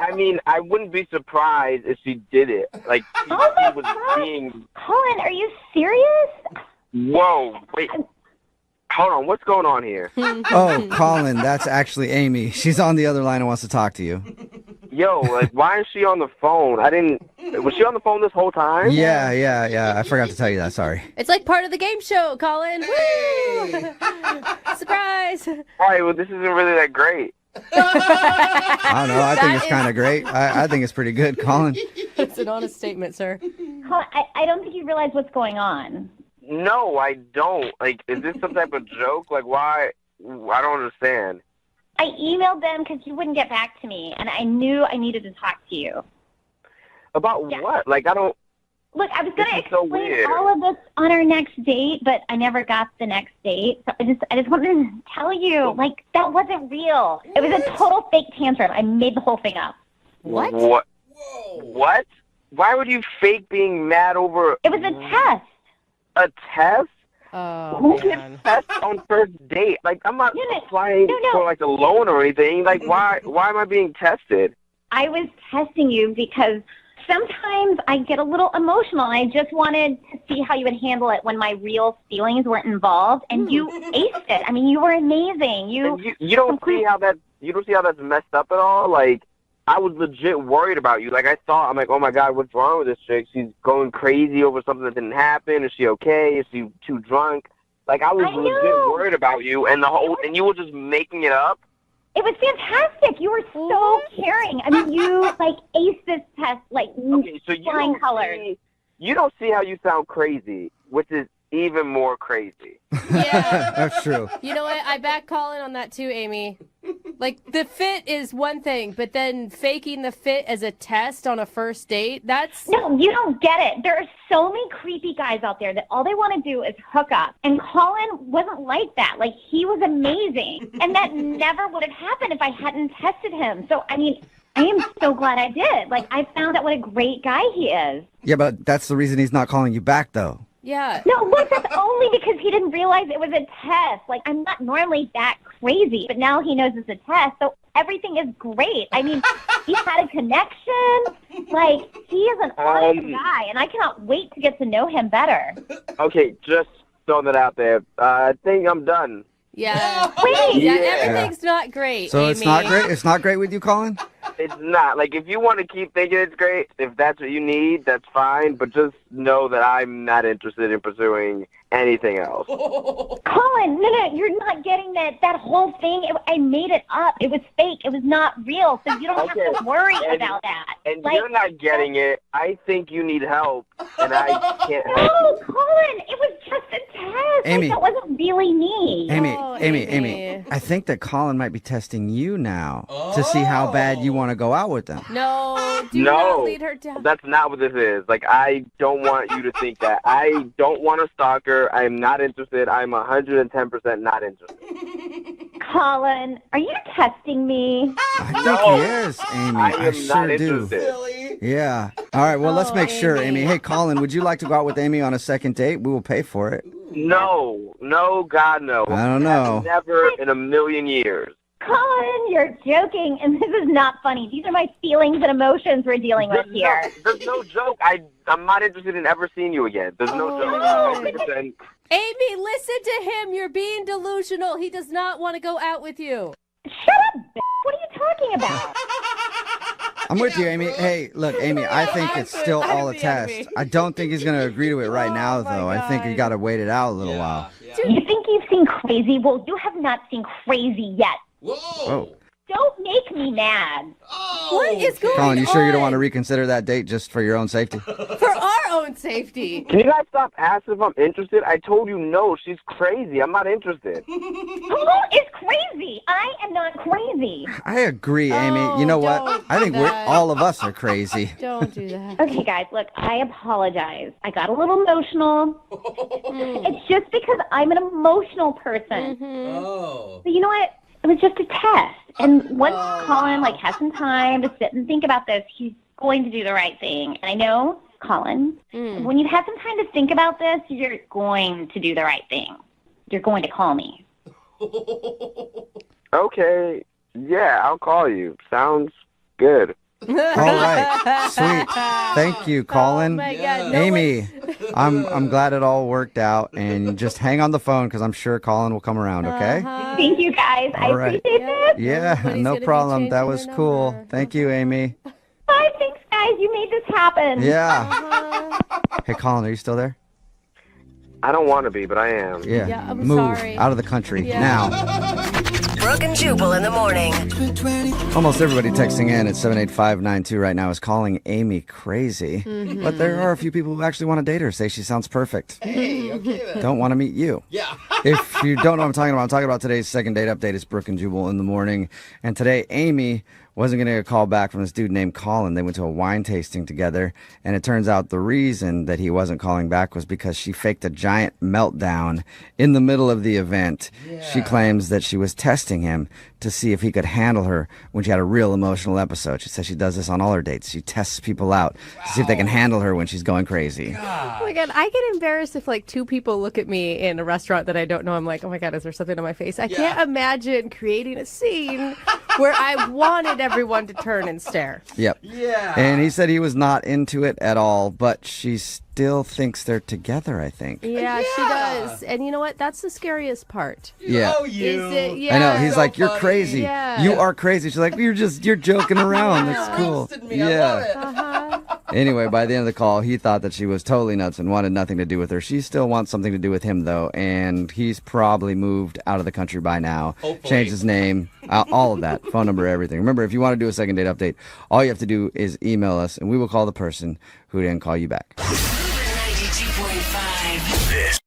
I mean, I wouldn't be surprised if she did it. Like, she was being... Colin, are you serious? Whoa, wait. Hold on, what's going on here? Oh, Colin, that's actually Amy. She's on the other line and wants to talk to you. Yo, like, why is she on the phone? Was she on the phone this whole time? Yeah. I forgot to tell you that. Sorry. It's like part of the game show, Colin. Woo! Surprise! All right, well, this isn't really that great. I don't know. I think it's kind of great. I think it's pretty good, Colin. It's an honest statement, sir. Colin, I don't think you realize what's going on. No, I don't. Like, is this some type of joke? Like, why? I don't understand. I emailed them because you wouldn't get back to me, and I knew I needed to talk to you. About what? Like, I don't... Look, I was going to This is so explain weird. all of this on our next date, but I never got the next date. So I just wanted to tell you, like, that wasn't real. It was a total fake tantrum. I made the whole thing up. What? What? What? Why would you fake being mad over... It was a test. A test? Oh, Who man. gets tests on first date? Like, I'm not applying no. for, like, a loan or anything. Like, why am I being tested? I was testing you because sometimes I get a little emotional, and I just wanted to see how you would handle it when my real feelings weren't involved, and you aced it. I mean, you were amazing. You don't see how that's messed up at all? Like, I was legit worried about you. Like, I'm like, oh my God, what's wrong with this chick? She's going crazy over something that didn't happen. Is she okay? Is she too drunk? Like, I was legit worried about you, and and you were just making it up. It was fantastic. You were so caring. I mean, you, like, aced this test, like, Okay, so flying colors. You don't see how you sound crazy, which is even more crazy. Yeah. That's true. You know what? I back Colin on that too, Amy. Like, the fit is one thing, but then faking the fit as a test on a first date, that's... No, you don't get it. There are so many creepy guys out there that all they want to do is hook up. And Colin wasn't like that. Like, he was amazing. And that never would have happened if I hadn't tested him. So, I mean, I am so glad I did. Like, I found out what a great guy he is. Yeah, but that's the reason he's not calling you back, though. Yeah. No, look, that's only because he didn't realize it was a test. Like, I'm not normally that crazy, but now he knows it's a test, so everything is great. I mean, he had a connection. Like, he is an awesome guy, and I cannot wait to get to know him better. Okay, just throwing that out there. I think I'm done. Yeah. Wait. Yeah, everything's not great, So Amy. it's not great? It's not great with you, Colin? It's not. Like, if you want to keep thinking it's great, if that's what you need, that's fine. But just know that I'm not interested in pursuing anything else. Colin, no, you're not getting that whole thing. I made it up. It was fake. It was not real, so you don't have to worry about that. And you're not getting it. I think you need help, and I can't help No, Colin, it was just a test. Amy. Like, that wasn't really me. Amy, I think that Colin might be testing you now to see how bad you want to go out with them. No, do not lead her down. That's not what this is. Like, I don't want you to think that. I don't want a stalker. I'm not interested. I'm 110% not interested. Colin, are you testing me? I think he is, Amy. I am sure not do. interested. Yeah. All right, well, let's make sure, Amy. Hey, Colin, would you like to go out with Amy on a second date? We will pay for it. No, God, no. I don't know. Never in a million years. Colin, you're joking, and this is not funny. These are my feelings and emotions we're dealing with here. There's no joke. I'm not interested in ever seeing you again. There's no joke. Amy, listen to him. You're being delusional. He does not want to go out with you. Shut up, bitch. What are you talking about? I'm with you, Amy. Hey, look, Amy, I think it's still all a test. I don't think he's going to agree to it right now, though. I think you got to wait it out a little while. You think you've seen crazy? Well, you have not seen crazy yet. Whoa. Don't make me mad. What is going on? Colin, you sure you don't want to reconsider that date just for your own safety? For our own safety. Can you guys stop asking if I'm interested? I told you no. She's crazy. I'm not interested. Who is crazy? I am not crazy. I agree, Amy. You know what? I think all of us are crazy. Don't do that. Okay, guys, look, I apologize. I got a little emotional. It's just because I'm an emotional person. Oh. But you know what? It was just a test. And once Colin has some time to sit and think about this, he's going to do the right thing. And I know, Colin, when you've had some time to think about this, you're going to do the right thing. You're going to call me. Okay. Yeah, I'll call you. Sounds good. All right. Sweet. Thank you, Colin. Oh my God. Amy, I'm glad it all worked out. And just hang on the phone because I'm sure Colin will come around, okay? Thank you, guys. All I right. appreciate this. Yeah, Everybody's no gonna be problem. That changing was their cool. number. Thank you, Amy. Bye, thanks, guys. You made this happen. Yeah. Hey, Colin, are you still there? I don't want to be, but I am. Yeah. I'm Move sorry. out of the country now. Brooke and Jubal in the morning. Almost everybody texting in at 78592 right now is calling Amy crazy. But there are a few people who actually want to date her, say she sounds perfect. Hey, okay then. Don't want to meet you. Yeah. If you don't know what I'm talking about today's second date update. It's Brooke and Jubal in the morning. And today, Amy wasn't going to get a call back from this dude named Colin. They went to a wine tasting together. And it turns out the reason that he wasn't calling back was because she faked a giant meltdown in the middle of the event. She claims that she was testing him to see if he could handle her when she had a real emotional episode. She says she does this on all her dates. She tests people out to see if they can handle her when she's going crazy. Oh my God, I get embarrassed if two people look at me in a restaurant that I don't know. I'm like, oh my God, is there something on my face? I can't imagine creating a scene where I wanted everyone to turn and stare. Yep. Yeah. And he said he was not into it at all, but she still thinks they're together, I think. Yeah, she does. And you know what? That's the scariest part. Yeah. Oh, you. Is it? Yeah. I know. He's So like, you're funny. crazy. Yeah. You are crazy. She's like, you're joking around. That's cool. Roasted me. I love it. Uh-huh. Anyway, by the end of the call, he thought that she was totally nuts and wanted nothing to do with her. She still wants something to do with him, though, and he's probably moved out of the country by now. Hopefully. Changed his name, all of that, phone number, everything. Remember, if you want to do a second date update, all you have to do is email us, and we will call the person who didn't call you back. 92.5. This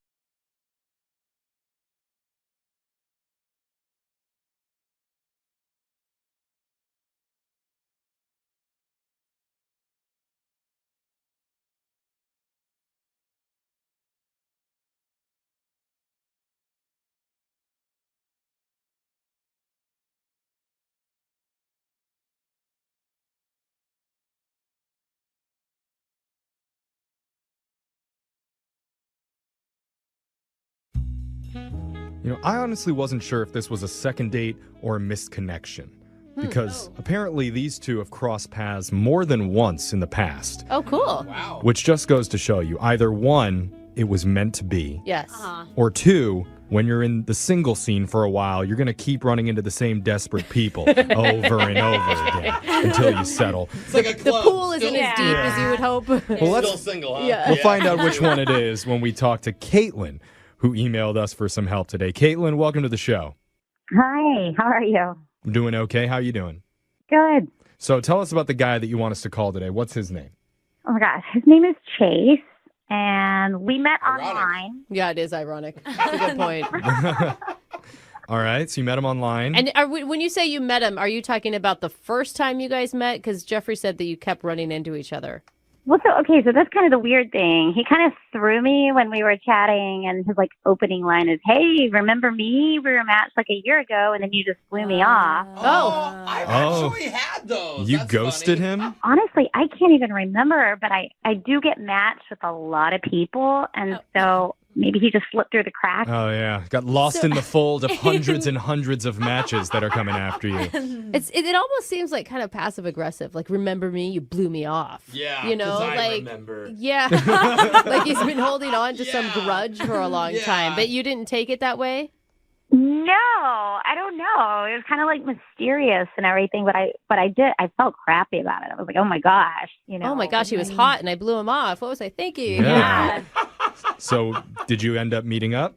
I honestly wasn't sure if this was a second date or a missed connection. Because apparently these two have crossed paths more than once in the past. Oh, cool. Wow. Which just goes to show you, either one, it was meant to be. Yes. Or two, when you're in the single scene for a while, you're going to keep running into the same desperate people over and over again until you settle. It's like a The club. pool isn't Still- as deep as you would hope. Well, Still single, huh? Yeah. We'll find out which one it is when we talk to Caitlin, who emailed us for some help today. Caitlin, welcome to the show. Hi, how are you? I'm doing okay. How are you doing? Good. So tell us about the guy that you want us to call today. What's his name? Oh my gosh, his name is Chase, and we met Ironic. online. Yeah, it is ironic. That's a good point. All right, so you met him online. And when you say you met him, are you talking about the first time you guys met? Because Jeffrey said that you kept running into each other. Well, so that's kind of the weird thing. He kind of threw me when we were chatting, and his opening line is, "Hey, remember me? We were matched a year ago, and then you just blew me off." I've actually had those. You That's ghosted funny. him? Honestly, I can't even remember, but I do get matched with a lot of people, and so maybe he just slipped through the cracks. Oh, yeah. Got lost in the fold of hundreds and hundreds of matches that are coming after you. It almost seems like kind of passive aggressive. Like, remember me? You blew me off. Yeah, You know, 'cause I like remember. yeah, like he's been holding on to some grudge for a long time, but you didn't take it that way. No, I don't know. It was kind of mysterious and everything, but I felt crappy about it. I was like, oh my gosh, Oh my gosh, he was hot and I blew him off. What was I thinking? Yeah. So did you end up meeting up?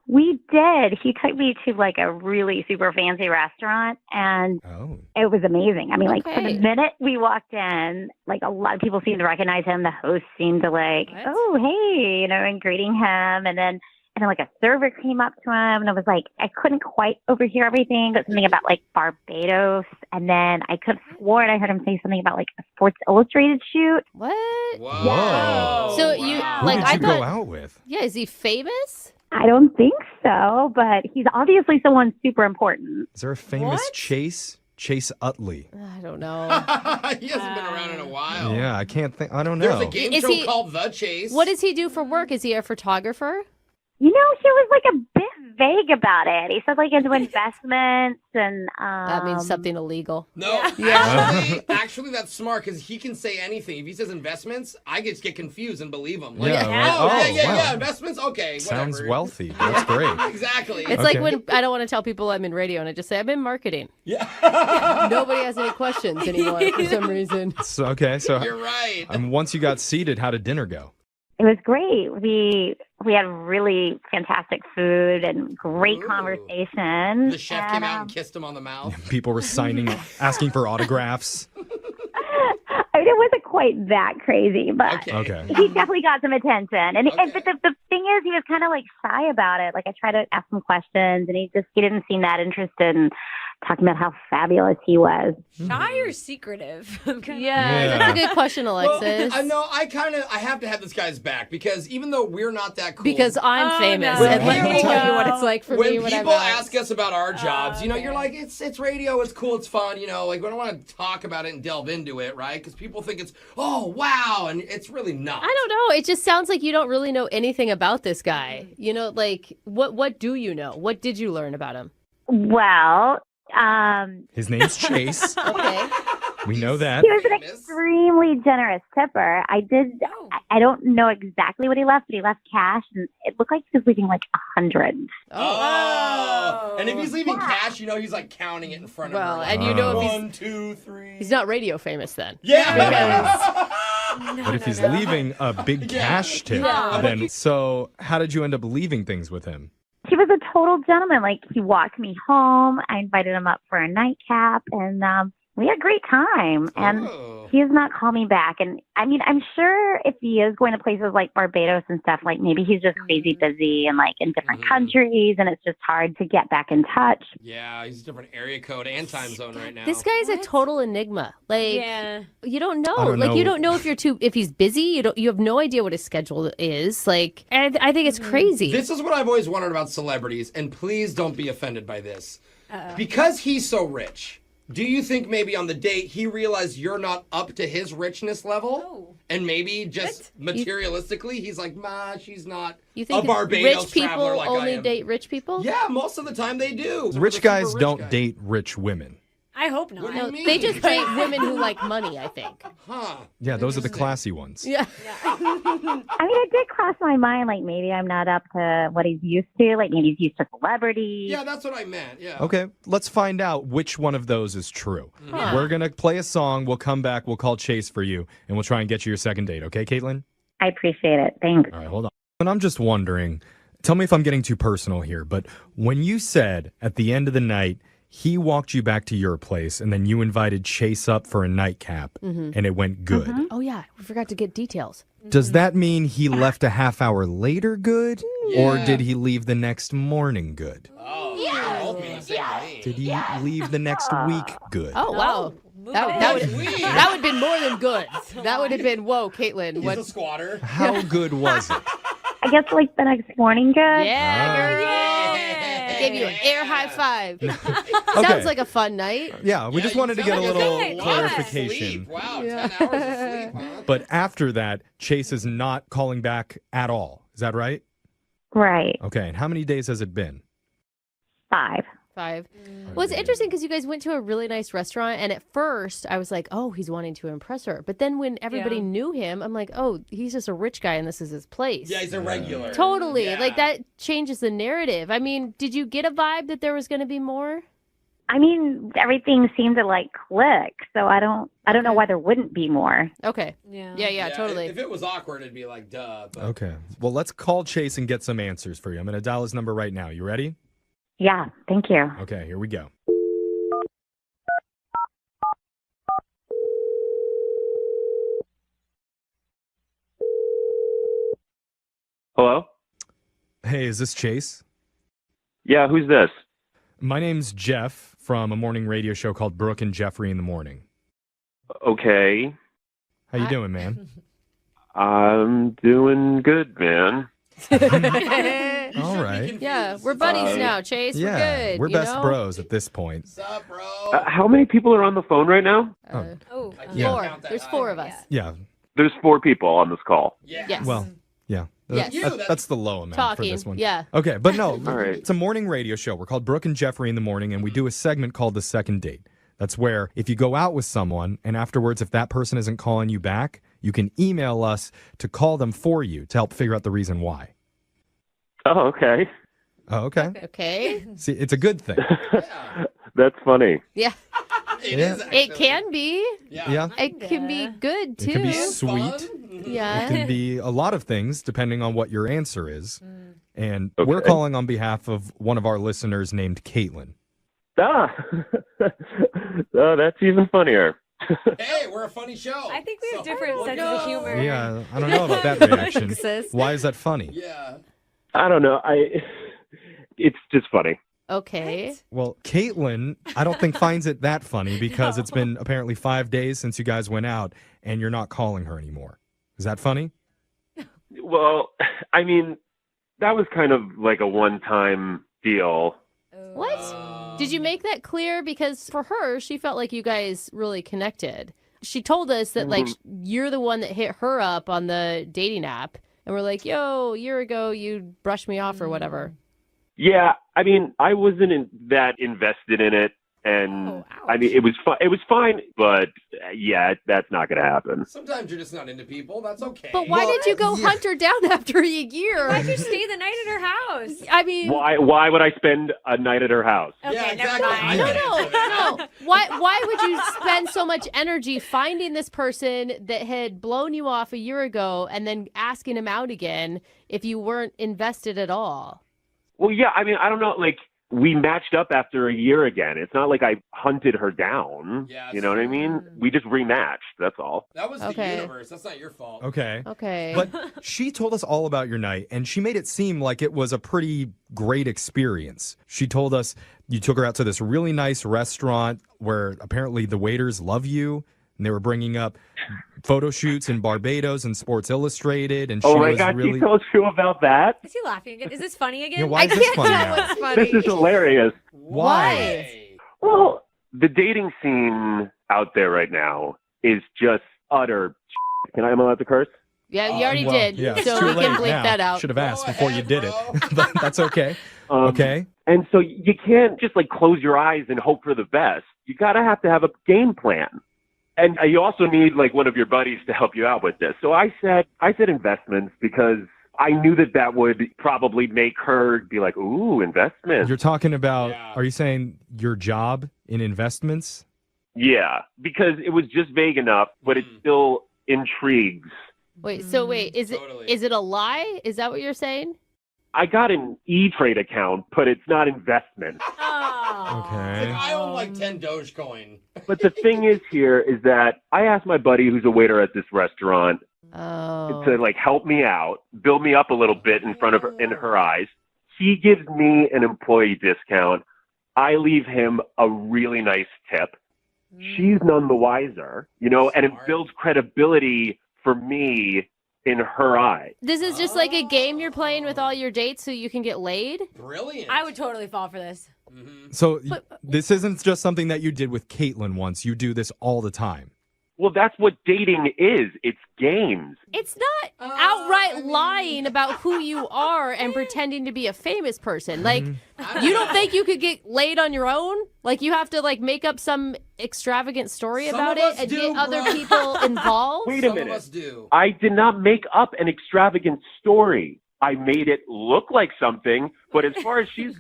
We did. He took me to a really super fancy restaurant, and it was amazing. I mean, for the minute we walked in, a lot of people seemed to recognize him. The host seemed to oh, hey, and greeting him. And then a server came up to him, and I was I couldn't quite overhear everything, but something about Barbados. And then I could have sworn I heard him say something about a Sports Illustrated shoot. What? Whoa. So you Who did you go out with? Yeah, is he famous? I don't think so, but he's obviously someone super important. Is there a famous Chase? Chase Utley. I don't know. He hasn't been around in a while. Yeah, I can't think. I don't know. There's a game show called The Chase. What does he do for work? Is he a photographer? He was a bit vague about it. He said into investments and That means something illegal. No, actually, that's smart because he can say anything. If he says investments, I just get confused and believe him. Yeah, investments. Okay, Sounds whatever. wealthy. That's great. Exactly. It's like when I don't want to tell people I'm in radio and I just say I'm in marketing. Yeah. Nobody has any questions anymore for some reason. So You're right. Once you got seated, how did dinner go? it was great. We had really fantastic food and great conversation. The chef came out and kissed him on the mouth. People were asking for autographs. I mean, it wasn't quite that crazy, but Okay. he definitely got some attention. And but the thing is, he was kind of like shy about it. Like I tried to ask him questions, and he didn't seem that interested in talking about how fabulous he was. Shy or secretive? Yeah, that's a good question, Alexis. I know. I have to have this guy's back because even though we're not that cool, Because I'm famous, no. and let me tell you what it's like for when me when I'm people out. ask us about our jobs, you're like, it's radio, it's cool, it's fun, like we don't want to talk about it and delve into it, right? Because people think it's, oh wow, and it's really not. I don't know. It just sounds like you don't really know anything about this guy. Like what do you know? What did you learn about him? Well, His name's Chase. Okay. We know that. he was an extremely generous tipper. I don't know exactly what he left, but he left cash, and it looked like he was leaving like 100. Oh. And if he's leaving cash, he's like counting it in front of her. Well, and you know if he's 1, 2, 3. He's not radio famous then. Yeah. But if he's leaving a big cash tip, then so how did you end up leaving things with him? He was a total gentleman. Like, he walked me home. I invited him up for a nightcap, and we had a great time. And he has not called me back. And I mean, I'm sure if he is going to places like Barbados and stuff, like maybe he's just crazy busy and like in different countries, and it's just hard to get back in touch. Yeah, he's a different area code and time zone right now. This guy's a total enigma. Like, you don't know. I don't Like, know. you don't know if he's busy. You have no idea what his schedule is. Like, and I think it's crazy. This is what I've always wondered about celebrities, and please don't be offended by this. Because he's so rich, Do you think maybe on the date he realized you're not up to his richness level? And maybe just materialistically, he's like, ma, she's not You think a Barbados rich people traveler like I only am. date rich people? Yeah, most of the time they do. Rich guys don't date rich women. I hope not. No, they just date women who like money, I think. Yeah, those are the classy ones. Yeah. I mean, it did cross my mind, like, maybe I'm not up to what he's used to. Like, maybe he's used to celebrity. Yeah, that's what I meant. Yeah. Okay, let's find out which one of those is true. Huh. We're going to play a song. We'll come back. We'll call Chase for you, and we'll try and get you your second date. Okay, Caitlin? I appreciate it. Thanks. All right, hold on. And I'm just wondering, tell me if I'm getting too personal here, but when you said at the end of the night, he walked you back to your place, and then you invited Chase up for a nightcap, Mhm. and it went good. Oh, yeah. We forgot to get details. Does that mean he left a half hour later good, or Yeah. did he leave the next morning good? Yeah. Did he leave the next week good? Oh, wow. That would have been more than good. That would have been, whoa, Caitlin. He's What? a squatter. How good was it? I guess, like, the next morning good. Yeah, girl, yeah. I gave you an air high five. Sounds like a fun night. Yeah, we just wanted to get a little clarification. Wow, 10 hours of sleep, huh? But after that, Chase is not calling back at all. Is that right? Right. Okay, and how many days has it been? 5. Well, it's interesting because you guys went to a really nice restaurant, and at first I was like, oh, he's wanting to impress her. But then when everybody knew him, I'm like, oh, he's just a rich guy, and this is his place. Yeah, he's a regular. Totally. Yeah. Like, that changes the narrative. I mean, did you get a vibe that there was going to be more? I mean, everything seemed to, like, click. So I don't know why there wouldn't be more. Okay. Yeah. Totally. If it was awkward, it'd be like, duh. But Okay. Well, let's call Chase and get some answers for you. I'm going to dial his number right now. You ready? Yeah, thank you. Okay, here we go. Hello? Hey, is this Chase? Yeah, who's this? My name's Jeff from a morning radio show called Brooke and Jeffrey in the morning. Okay. How you doing, man? I'm doing good, man. All right. Yeah, we're buddies now, Chase. Yeah, we're good. we're you best know? bros at this point. How many people are on the phone right now? Yeah. 4. There's 4 of us. Yeah. There's 4 people on this call. Yes. Well, yeah. Yes. That's the low amount for Talking, this one. yeah. Okay, but no, All right. it's a morning radio show. We're called Brooke and Jeffrey in the morning, and we do a segment called The Second Date. That's where if you go out with someone and afterwards, if that person isn't calling you back, you can email us to call them for you to help figure out the reason why. Oh, okay. Oh, okay. Okay. See, it's a good thing. That's funny. Yeah. It can be. Yeah. It can be good, too. It can be sweet. Yeah. It can be a lot of things depending on what your answer is. And Okay. we're calling on behalf of one of our listeners named Caitlin. Ah, oh, that's even funnier. Hey, we're a funny show. I think we have different senses of humor. Yeah, I don't know about that reaction. Why is that funny? Yeah. I don't know. It's just funny. Okay. Well, Caitlin, I don't think finds it that funny because it's been apparently 5 days since you guys went out and you're not calling her anymore. Is that funny? Well, I mean, that was kind of like a one-time deal. What? Did you make that clear? Because for her, she felt like you guys really connected. She told us that, like, you're the one that hit her up on the dating app. And we're like, yo, a year ago, you brushed me off or whatever. Yeah, I mean, I wasn't that invested in it, and I mean, it was It was fine, but yeah, that's not going to happen. Sometimes you're just not into people. That's okay. But why did you go hunt her down after a year? Why'd you stay the night at her house? I mean, Why would I spend a night at her house? Okay, never mind. No. Why would you spend so much energy finding this person that had blown you off a year ago and then asking him out again if you weren't invested at all? Well, yeah, I mean, I don't know, like, we matched up after a year again. It's not like I hunted her down. Yeah, you know what I mean? We just rematched, that's all. That was Okay. the universe. That's not your fault. Okay. Okay. But she told us all about your night, and she made it seem like it was a pretty great experience. She told us you took her out to this really nice restaurant where apparently the waiters love you, and they were bringing up photo shoots in Barbados and Sports Illustrated, and she Oh my was God, really... she told you about that? Is he laughing again? Is this funny again? Yeah, why is this funny now? What's funny? This is hilarious. Why? Well, the dating scene out there right now is just utter. Am I allowed to curse? Yeah, you already did. Yeah, it's so too we late can bleep now. that out. Should have asked before you did it. But that's okay. Okay. And so you can't just like close your eyes and hope for the best. You gotta have to have a game plan. And you also need like one of your buddies to help you out with this. So I said investments because I knew that would probably make her be like, ooh, investments. You're talking about, are you saying your job in investments? Yeah, because it was just vague enough, but it still intrigues. Wait, is it a lie? Is that what you're saying? I got an E-Trade account, but it's not investment. Okay. I own like 10 Dogecoin. But the thing is here is that I asked my buddy who's a waiter at this restaurant to like help me out, build me up a little bit in front of her, in her eyes. He gives me an employee discount. I leave him a really nice tip. She's none the wiser, and it builds credibility for me in her eye. This is just like a game you're playing with all your dates so you can get laid? Brilliant. I would totally fall for this. So this isn't just something that you did with Caitlin once. You do this all the time. Well, that's what dating is. It's games. It's not outright lying about who you are and pretending to be a famous person. Like, you don't think you could get laid on your own? Like, you have to, like, make up some extravagant story about it and get other people involved? Wait a minute. I did not make up an extravagant story. I made it look like something, but as far as she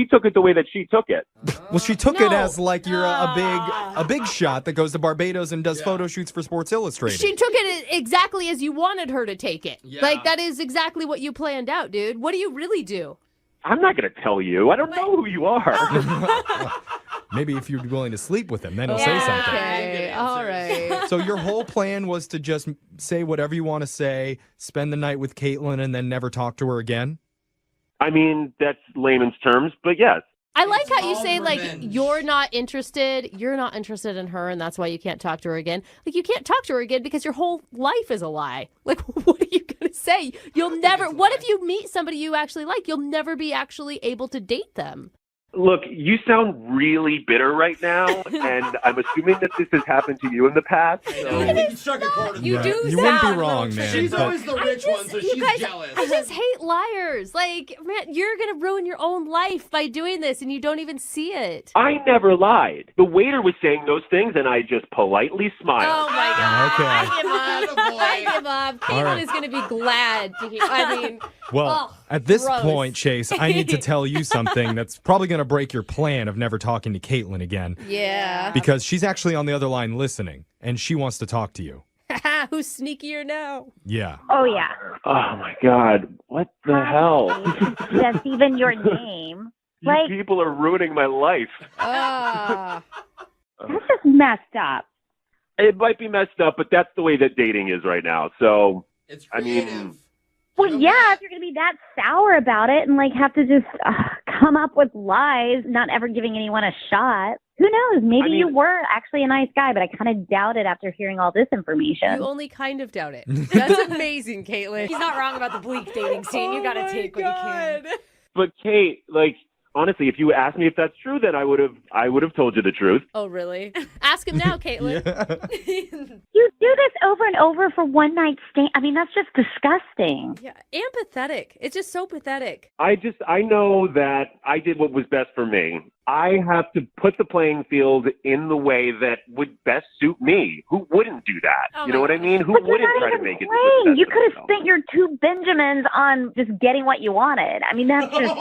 took it the way that she took it. Well, she took it as like you're a big shot that goes to Barbados and does photo shoots for Sports Illustrated. She took it exactly as you wanted her to take it. Yeah. Like, that is exactly what you planned out, dude. What do you really do? I'm not going to tell you. I don't know who you are. Maybe if you're willing to sleep with him, then he'll say something. Okay, all right. So your whole plan was to just say whatever you want to say, spend the night with Caitlin, and then never talk to her again? I mean, that's layman's terms, but yes. I like how you say, like, you're not interested in her, and that's why you can't talk to her again. Like, you can't talk to her again because your whole life is a lie. Like, what are you going to say? What if you meet somebody you actually like? You'll never be actually able to date them. Look, you sound really bitter right now, and I'm assuming that this has happened to you in the past. So. You wouldn't be wrong, man. She's always the rich one, so she's jealous. I just hate liars. Like, man, you're going to ruin your own life by doing this, and you don't even see it. I never lied. The waiter was saying those things, and I just politely smiled. Oh, my God. Okay. I give up. Caitlin is going to be glad to hear. I mean, well, at this gross. point, Chase, I need to tell you something that's probably going to break your plan of never talking to Caitlin again. Yeah. Because she's actually on the other line listening, and she wants to talk to you. Who's sneakier now? Yeah. Oh, yeah. Oh, my God. What the hell? That's even your name. You people are ruining my life. That's just messed up. It might be messed up, but that's the way that dating is right now. So, it's creative. Well, yeah, if you're going to be that sour about it and, like, have to just come up with lies, not ever giving anyone a shot. Who knows? Maybe you were actually a nice guy, but I kind of doubt it after hearing all this information. You only kind of doubt it. That's amazing, Caitlin. He's not wrong about the bleak dating scene. You got to take what you can. But, Kate, like, honestly, if you asked me if that's true, then I would have told you the truth. Oh, really? Ask him now, Caitlin. You do this over and over for one night stand. I mean, that's just disgusting. Yeah, and pathetic. It's just so pathetic. I know that I did what was best for me. I have to put the playing field in the way that would best suit me. Who wouldn't do that? Oh you know what I mean? Who But wouldn't you're not try to even make it? playing. You could have spent your 2 Benjamins on just getting what you wanted. I mean, that's just...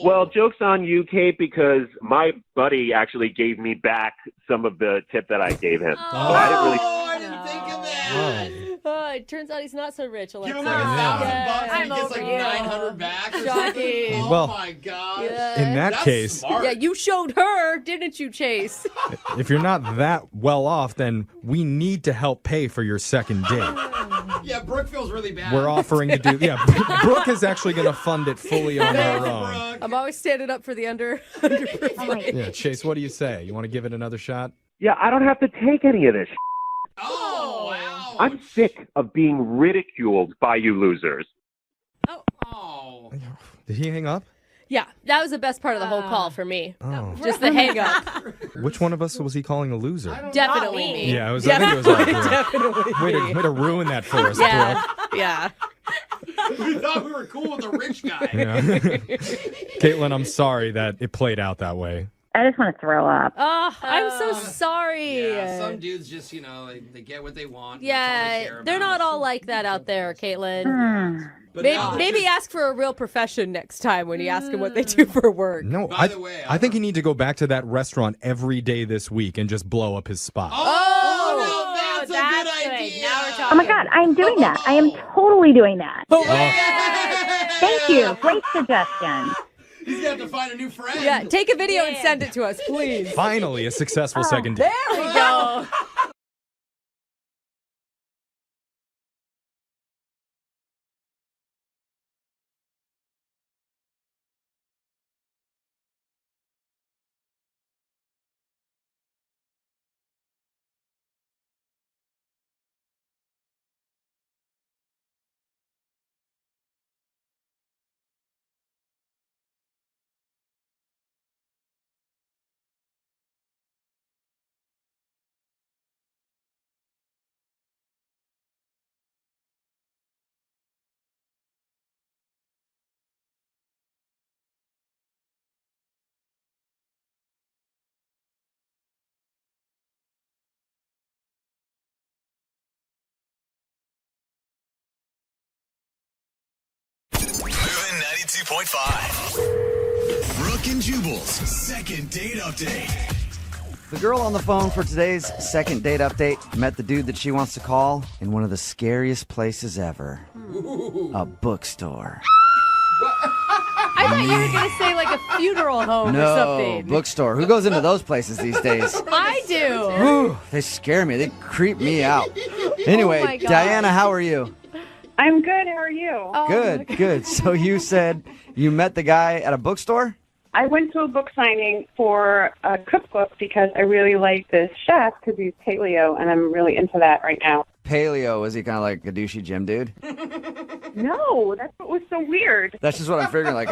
Well, joke's on you, Kate, because my buddy actually gave me back some of the tip that I gave him. So I didn't think of that. Oh, it turns out he's not so rich, Alexa. Give him like $1,000 and he gets like 900 back or something. Oh Well, my gosh. in that That's case- smart. Yeah, you showed her, didn't you, Chase? If you're not that well off, then we need to help pay for your second date. Yeah, Brooke feels really bad. We're offering to do, Brooke is actually going to fund it fully on her own. I'm always standing up for the underprivileged. Yeah, Chase, what do you say? You want to give it another shot? Yeah, I don't have to take any of this. Oh, wow. I'm sick of being ridiculed by you losers. Oh. Did he hang up? Yeah, that was the best part of the whole call for me. Oh. Just the hang up. Which one of us was he calling a loser? Definitely me. Yeah, I think it was all Brooke. Definitely Way to ruin that for us, Yeah. Brooke. Yeah. We thought we were cool with the rich guy. Yeah. Caitlin, I'm sorry that it played out that way. I just want to throw up. Oh, I'm so sorry. Yeah, some dudes just, they get what they want. Yeah, they're not all like that out there, Caitlin. But Maybe ask for a real profession next time when you ask them what they do for work. No, I think you need to go back to that restaurant every day this week and just blow up his spot. Oh, that's a good idea. Now we're talking. Oh my God, I am doing that. I am totally doing that. Thank you. Great suggestion. He's got to find a new friend. Yeah, take a video and send it to us, please. Finally, a successful second date. There we go. Moving 92.5. Brooke and Jubal's second date update. The girl on the phone for today's second date update met the dude that she wants to call in one of the scariest places ever. A bookstore. I thought you were going to say like a funeral home or No, something. bookstore. Who goes into those places these days? I do. Whew, they scare me. They creep me out. Anyway, my God. Diana, how are you? I'm good. How are you? Good, good. So you said you met the guy at a bookstore? I went to a book signing for a cookbook because I really like this chef because he's paleo, and I'm really into that right now. Paleo, is he kind of like a douchey gym dude? No, that's what was so weird. That's just what I'm figuring. Like,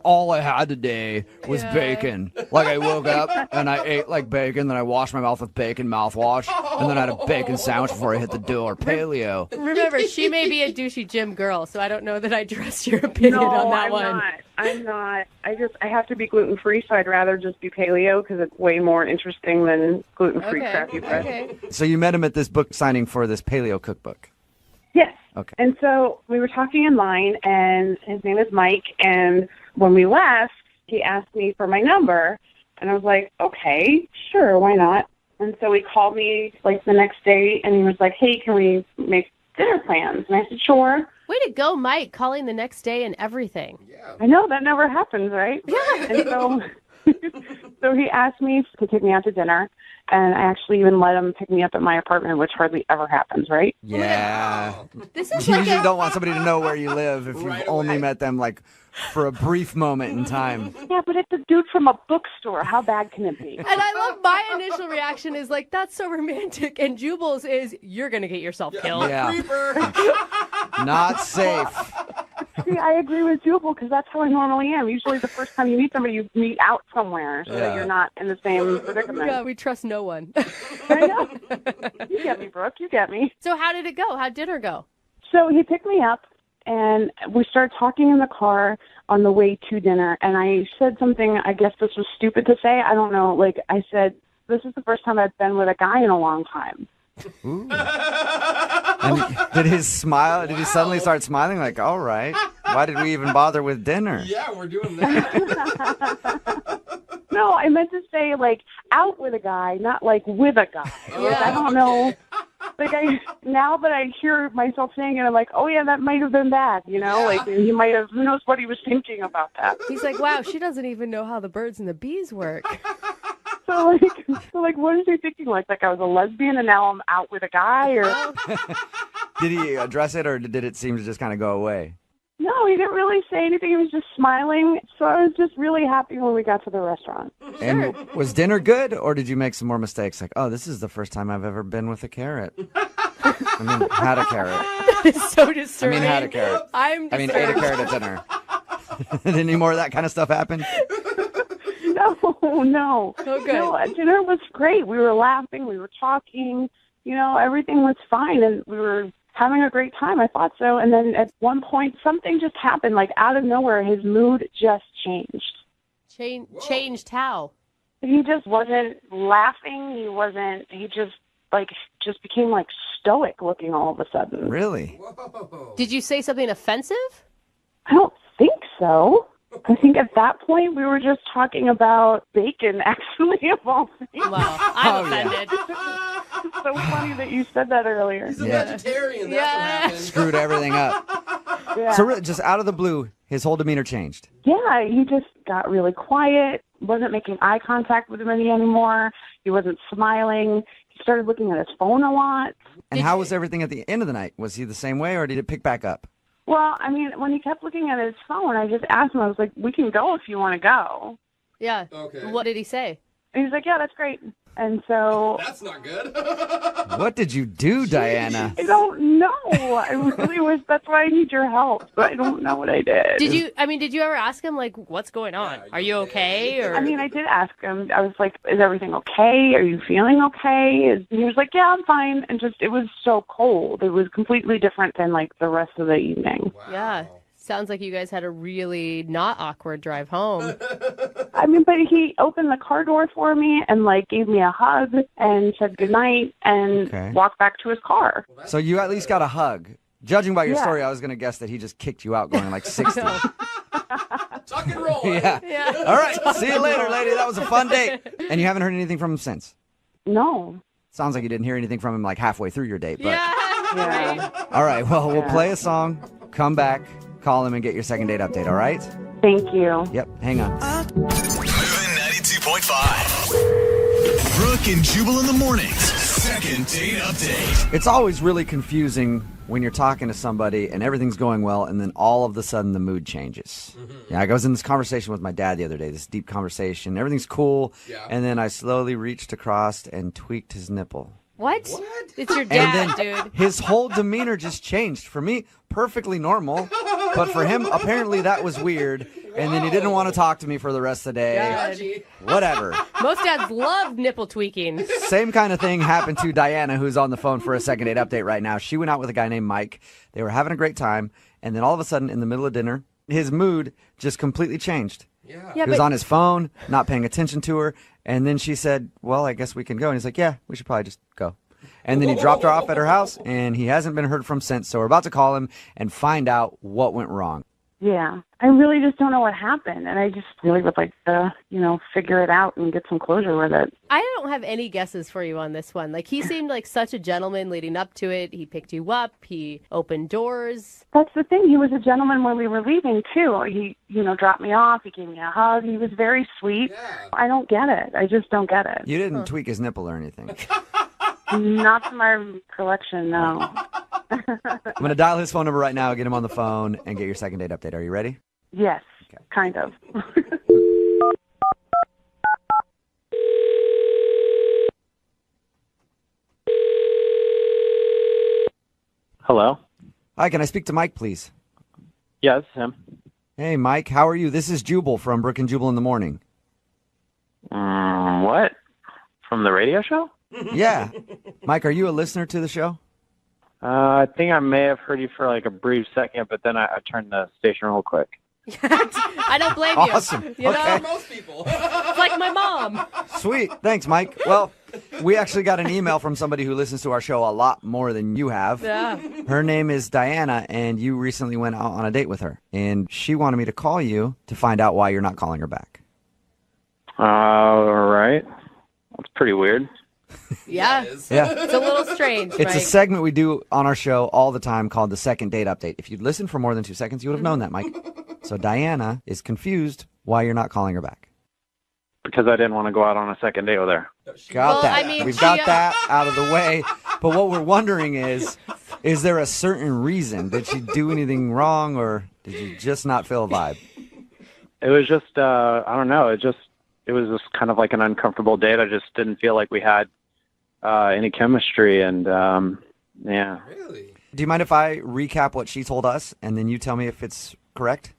all I had today was bacon. Like, I woke up and I ate like bacon, then I washed my mouth with bacon mouthwash, and then I had a bacon sandwich before I hit the door. Paleo. Remember, she may be a douchey gym girl, so I don't know that I trust your opinion on that one. I'm not. I have to be gluten-free, so I'd rather just be paleo because it's way more interesting than gluten-free crap you press. Okay. So you met him at this book signing for this paleo cookbook. Yes. Okay. And so we were talking in line, and his name is Mike, and when we left, he asked me for my number, and I was like, okay, sure, why not? And so he called me, like, the next day, and he was like, hey, can we make dinner plans? And I said, sure. Way to go, Mike, calling the next day and everything. I know, that never happens, right? Yeah. And so he asked me to take me out to dinner, and I actually even let him pick me up at my apartment, which hardly ever happens, right? Yeah. This is You like usually a... don't want somebody to know where you live if you've only met them, like, for a brief moment in time. Yeah, but it's a dude from a bookstore. How bad can it be? And I love my initial reaction is like, that's so romantic. And Jubal's is, you're going to get yourself killed. Yeah. Not safe. See, I agree with Jubal because that's how I normally am. Usually the first time you meet somebody, you meet out somewhere so that you're not in the same predicament. Yeah, we trust no one. I know. You get me, Brooke. You get me. So how did it go? How'd dinner go? So he picked me up, and we started talking in the car on the way to dinner, and I said something, I guess this was stupid to say. I don't know. Like, I said, this is the first time I've been with a guy in a long time. Ooh. And did he suddenly start smiling? Like, all right, why did we even bother with dinner? Yeah, we're doing that. No, I meant to say, like, out with a guy, not, like, with a guy. Like, I don't know. Like, now that I hear myself saying it, I'm like, oh, yeah, that might have been bad, you know? Like, he might have, who knows what he was thinking about that. He's like, wow, she doesn't even know how the birds and the bees work. So, what is he thinking? Like I was a lesbian and now I'm out with a guy? Or Did he address it, or did it seem to just kind of go away? No, he didn't really say anything. He was just smiling. So I was just really happy when we got to the restaurant. And was dinner good, or did you make some more mistakes? Like, oh, this is the first time I've ever been with a carrot. I mean, had a carrot. That is so disturbing. I mean, had a carrot. I'm I mean, disturbed. ate a carrot at dinner. Did any more of that kind of stuff happen? No. Okay. No, dinner was great. We were laughing, we were talking, everything was fine, and we were having a great time. I thought so. And then at one point, something just happened, like out of nowhere, his mood just changed. Changed how? He just wasn't laughing. He just became like stoic looking all of a sudden. Really? Did you say something offensive? I don't think so. I think at that point we were just talking about bacon, actually, of all things. Wow, I'm offended. It's so funny that you said that earlier. He's a vegetarian. That's what happened. Screwed everything up. Yeah. So really, just out of the blue, his whole demeanor changed. Yeah, he just got really quiet, wasn't making eye contact with me anymore. He wasn't smiling. He started looking at his phone a lot. And how was everything at the end of the night? Was he the same way, or did it pick back up? Well, I mean, when he kept looking at his phone, I just asked him, I was like, we can go if you want to go. Yeah. Okay. What did he say? And he's like, yeah, that's great. And so... That's not good. What did you do, Diana? I don't know. I really was... That's why I need your help. But I don't know what I did. Did you ever ask him, like, what's going on? Are you okay? Or... I mean, I did ask him. I was like, is everything okay? Are you feeling okay? And he was like, yeah, I'm fine. And just, it was so cold. It was completely different than, like, the rest of the evening. Wow. Yeah. Sounds like you guys had a really not awkward drive home. I mean, but he opened the car door for me and, like, gave me a hug and said goodnight and walked back to his car. So you at least got a hug. Judging by your Yeah. story, I was going to guess that he just kicked you out going like 60. Tuck and roll. Yeah. All right. See you later, lady. That was a fun date. And you haven't heard anything from him since? No. Sounds like you didn't hear anything from him like halfway through your date. But... Yeah. All right. Well, we'll play a song, come back, call him, and get your second date update, all right? Thank you. Yep. Hang on. Moving 92.5. Brooke and Jubal in the mornings. Second date update. It's always really confusing when you're talking to somebody and everything's going well, and then all of a sudden the mood changes. Yeah, I was in this conversation with my dad the other day, this deep conversation. Everything's cool, and then I slowly reached across and tweaked his nipple. What? It's your dad, and then dude. his whole demeanor just changed. For me, perfectly normal, but for him, apparently that was weird. And then he didn't want to talk to me for the rest of the day. Whatever. Most dads love nipple tweaking. Same kind of thing happened to Diana, who's on the phone for a second date update right now. She went out with a guy named Mike. They were having a great time. And then all of a sudden, in the middle of dinner, his mood just completely changed. Yeah. He was on his phone, not paying attention to her. And then she said, well, I guess we can go. And he's like, yeah, we should probably just go. And then he dropped her off at her house, and he hasn't been heard from since. So we're about to call him and find out what went wrong. Yeah. I really just don't know what happened. And I just really would like to, figure it out and get some closure with it. I don't have any guesses for you on this one. Like, he seemed like such a gentleman leading up to it. He picked you up. He opened doors. That's the thing. He was a gentleman when we were leaving, too. He, dropped me off. He gave me a hug. He was very sweet. Yeah. I don't get it. I just don't get it. You didn't tweak his nipple or anything. Not to my recollection, no. I'm going to dial his phone number right now, get him on the phone, and get your second date update. Are you ready? Yes, kind of. Hello? Hi, can I speak to Mike, please? Yeah, this is him. Hey, Mike, how are you? This is Jubal from Brooke and Jubal in the morning. What? From the radio show? Yeah. Mike, are you a listener to the show? I think I may have heard you for like a brief second, but then I turned the station real quick. I don't blame you. Awesome. You know? Okay. Most people. It's like my mom. Sweet. Thanks, Mike. Well, we actually got an email from somebody who listens to our show a lot more than you have. Yeah. Her name is Diana, and you recently went out on a date with her. And she wanted me to call you to find out why you're not calling her back. All right. That's pretty weird. Yeah. Yeah. It's a little strange, It's a Mike. segment we do on our show all the time called the Second Date Update. If you'd listened for more than 2 seconds, you would have known that, Mike. So Diana is confused why you're not calling her back. Because I didn't want to go out on a second date with her. Got Well, that. I mean, We've she, got that out of the way. But what we're wondering is there a certain reason? Did she do anything wrong, or did you just not feel a vibe? It was just, I don't know. It was just kind of like an uncomfortable date. I just didn't feel like we had any chemistry, and yeah. Really? Do you mind if I recap what she told us, and then you tell me if it's correct?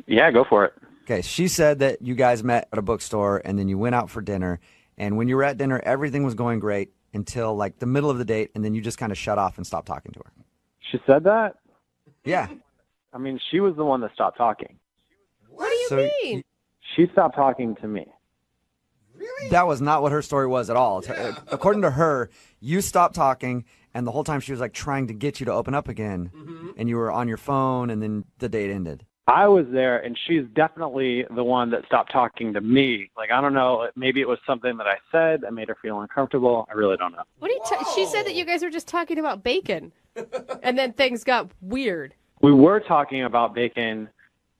Yeah, go for it. Okay, she said that you guys met at a bookstore and then you went out for dinner. And when you were at dinner, everything was going great until like the middle of the date, and then you just kind of shut off and stopped talking to her. She said that? Yeah. I mean, she was the one that stopped talking. What do you mean? She stopped talking to me. That was not what her story was at all. According to her, you stopped talking, and the whole time she was like trying to get you to open up again, and you were on your phone, and then the date ended. I was there, and she's definitely the one that stopped talking to me. Like, I don't know, maybe it was something that I said that made her feel uncomfortable. I really don't know. What are you? She said that you guys were just talking about bacon, and then things got weird. We were talking about bacon,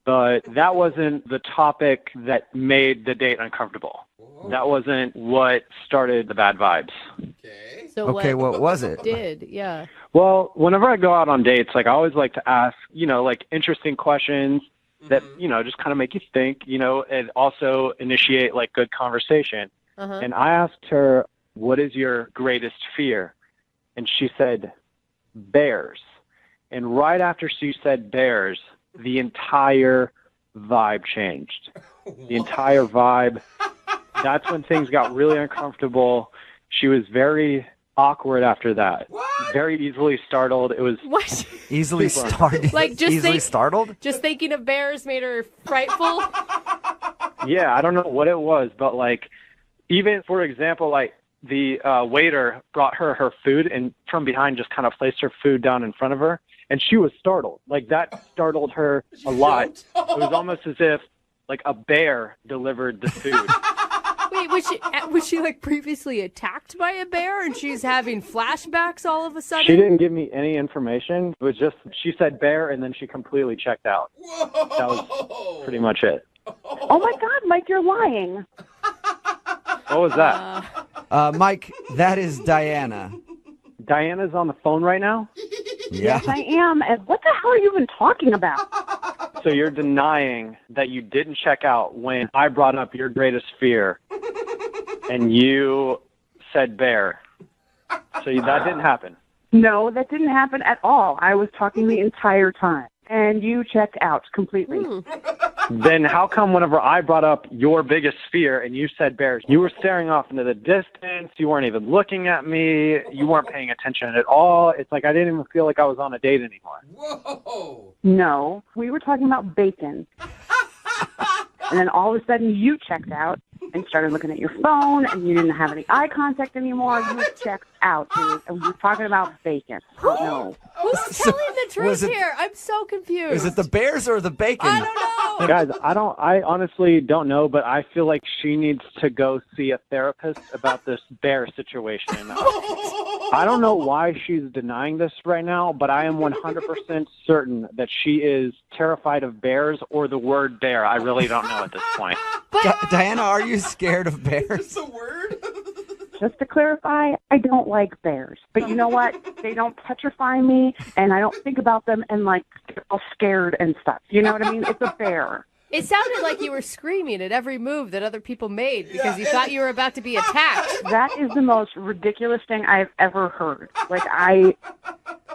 but that wasn't the topic that made the date uncomfortable. That wasn't what started the bad vibes. So what was it? Yeah. Well, whenever I go out on dates, like I always like to ask, like interesting questions that, just kind of make you think, and also initiate like good conversation. And I asked her, what is your greatest fear? And she said, bears. And right after she said bears, the entire vibe changed. The entire vibe. That's when things got really uncomfortable. She was very awkward after that. Very easily startled. It was what? Easily startled. Like just easily startled? Just thinking of bears made her frightful. Yeah, I don't know what it was, but like even for example, like the waiter brought her food and from behind just kind of placed her food down in front of her, and she was startled. Like that startled her a lot. It was almost as if like a bear delivered the food. Wait, was she like previously attacked by a bear and she's having flashbacks all of a sudden? She didn't give me any information. It was just she said bear and then she completely checked out. That was pretty much it. Oh my God, Mike, you're lying. What was that? Mike, that is Diana. Diana's on the phone right now? Yes, I am. And what the hell are you even talking about? So you're denying that you didn't check out when I brought up your greatest fear and you said bear. So that didn't happen. No, that didn't happen at all. I was talking the entire time. And you checked out completely. Then how come whenever I brought up your biggest fear and you said bears, you were staring off into the distance, you weren't even looking at me, you weren't paying attention at all? It's like I didn't even feel like I was on a date anymore. Whoa! No, we were talking about bacon. And then all of a sudden you checked out and started looking at your phone and you didn't have any eye contact anymore. You checked out, dude. And we were talking about bacon. Oh, no. Who's telling the truth here? I'm so confused. Is it the bears or the bacon? I don't know. Guys, I honestly don't know, but I feel like she needs to go see a therapist about this bear situation. I don't know why she's denying this right now, but I am 100% certain that she is terrified of bears or the word bear. I really don't know at this point. Diana, are you scared of bears? Just to clarify, I don't like bears. But you know what? They don't petrify me, and I don't think about them and, like, get all scared and stuff. You know what I mean? It's a bear. It sounded like you were screaming at every move that other people made because you thought you were about to be attacked. That is the most ridiculous thing I've ever heard. Like,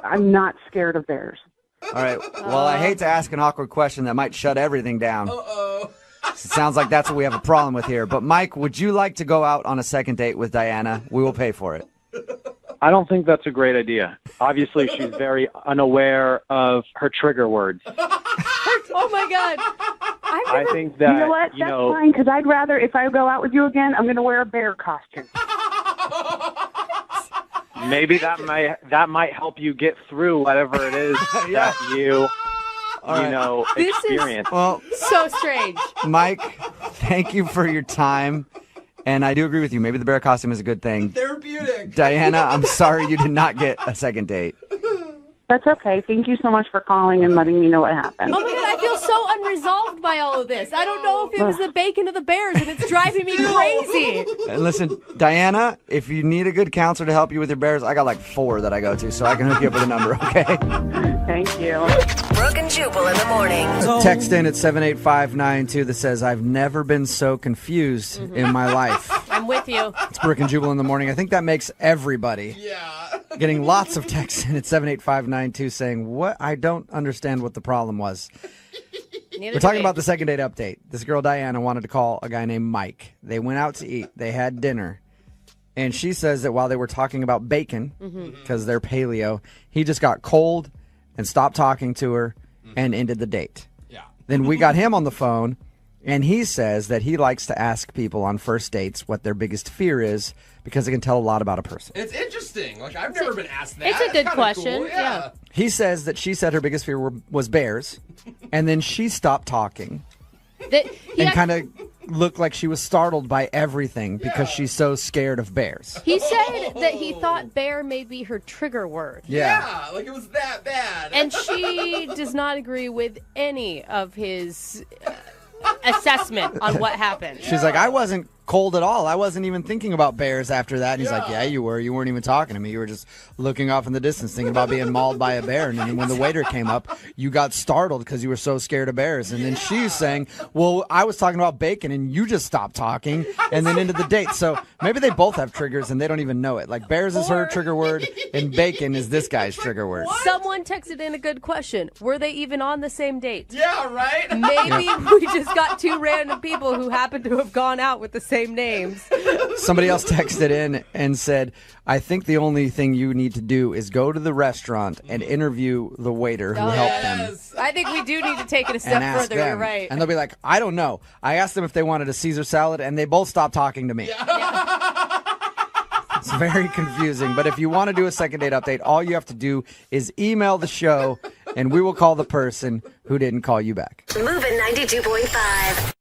I'm not scared of bears. All right. Well, I hate to ask an awkward question that might shut everything down. It sounds like that's what we have a problem with here. But, Mike, would you like to go out on a second date with Diana? We will pay for it. I don't think that's a great idea. Obviously, she's very unaware of her trigger words. Oh, my God. I think that, you know what? That's fine, because I'd rather, if I go out with you again, I'm going to wear a bear costume. Maybe that might help you get through whatever it is that you experience. Well, so strange. Mike, thank you for your time. And I do agree with you. Maybe the bear costume is a good thing. Therapeutic. Diana, I'm sorry you did not get a second date. That's okay. Thank you so much for calling and letting me know what happened. Oh, my God. I feel so unresolved by all of this. I don't know if it was the bacon or the bears, and it's driving me crazy. And listen, Diana, if you need a good counselor to help you with your bears, I got like 4 that I go to, so I can hook you up with a number, okay? Thank you. Brooke and Jubal in the morning. Text in at 78592 that says, I've never been so confused in my life. I'm with you. It's Brooke and Jubal in the morning. I think that makes everybody. Yeah. Getting lots of texts in at 78592 saying, what? I don't understand what the problem was. We're talking about the second date update. This girl, Diana, wanted to call a guy named Mike. They went out to eat. They had dinner. And she says that while they were talking about bacon, because they're paleo, he just got cold and stopped talking to her and ended the date. Yeah. Then we got him on the phone, and he says that he likes to ask people on first dates what their biggest fear is because it can tell a lot about a person. It's interesting. Like, I've never been asked that. It's a good That's kinda question. cool. Yeah. He says that she said her biggest fear was bears, and then she stopped talking and kind of looked like she was startled by everything because she's so scared of bears. He said that he thought bear may be her trigger word. Yeah. Like it was that bad. And she does not agree with any of his assessment on what happened. She's like, I wasn't cold at all. I wasn't even thinking about bears after that. And he's like, yeah, you were. You weren't even talking to me. You were just looking off in the distance thinking about being mauled by a bear. And then when the waiter came up, you got startled because you were so scared of bears. And then she's saying, well, I was talking about bacon and you just stopped talking and then into the date. So maybe they both have triggers and they don't even know it. Like bears is her trigger word and bacon is this guy's trigger word. Someone texted in a good question. Were they even on the same date? Yeah, right? Maybe we just got two random people who happen to have gone out with the same names. Somebody else texted in and said, I think the only thing you need to do is go to the restaurant and interview the waiter who helped them. I think we do need to take it a step And ask further. them. You're right. And they'll be like, I don't know. I asked them if they wanted a Caesar salad, and they both stopped talking to me. It's very confusing. But if you want to do a second date update, all you have to do is email the show, and we will call the person who didn't call you back. Moving 92.5.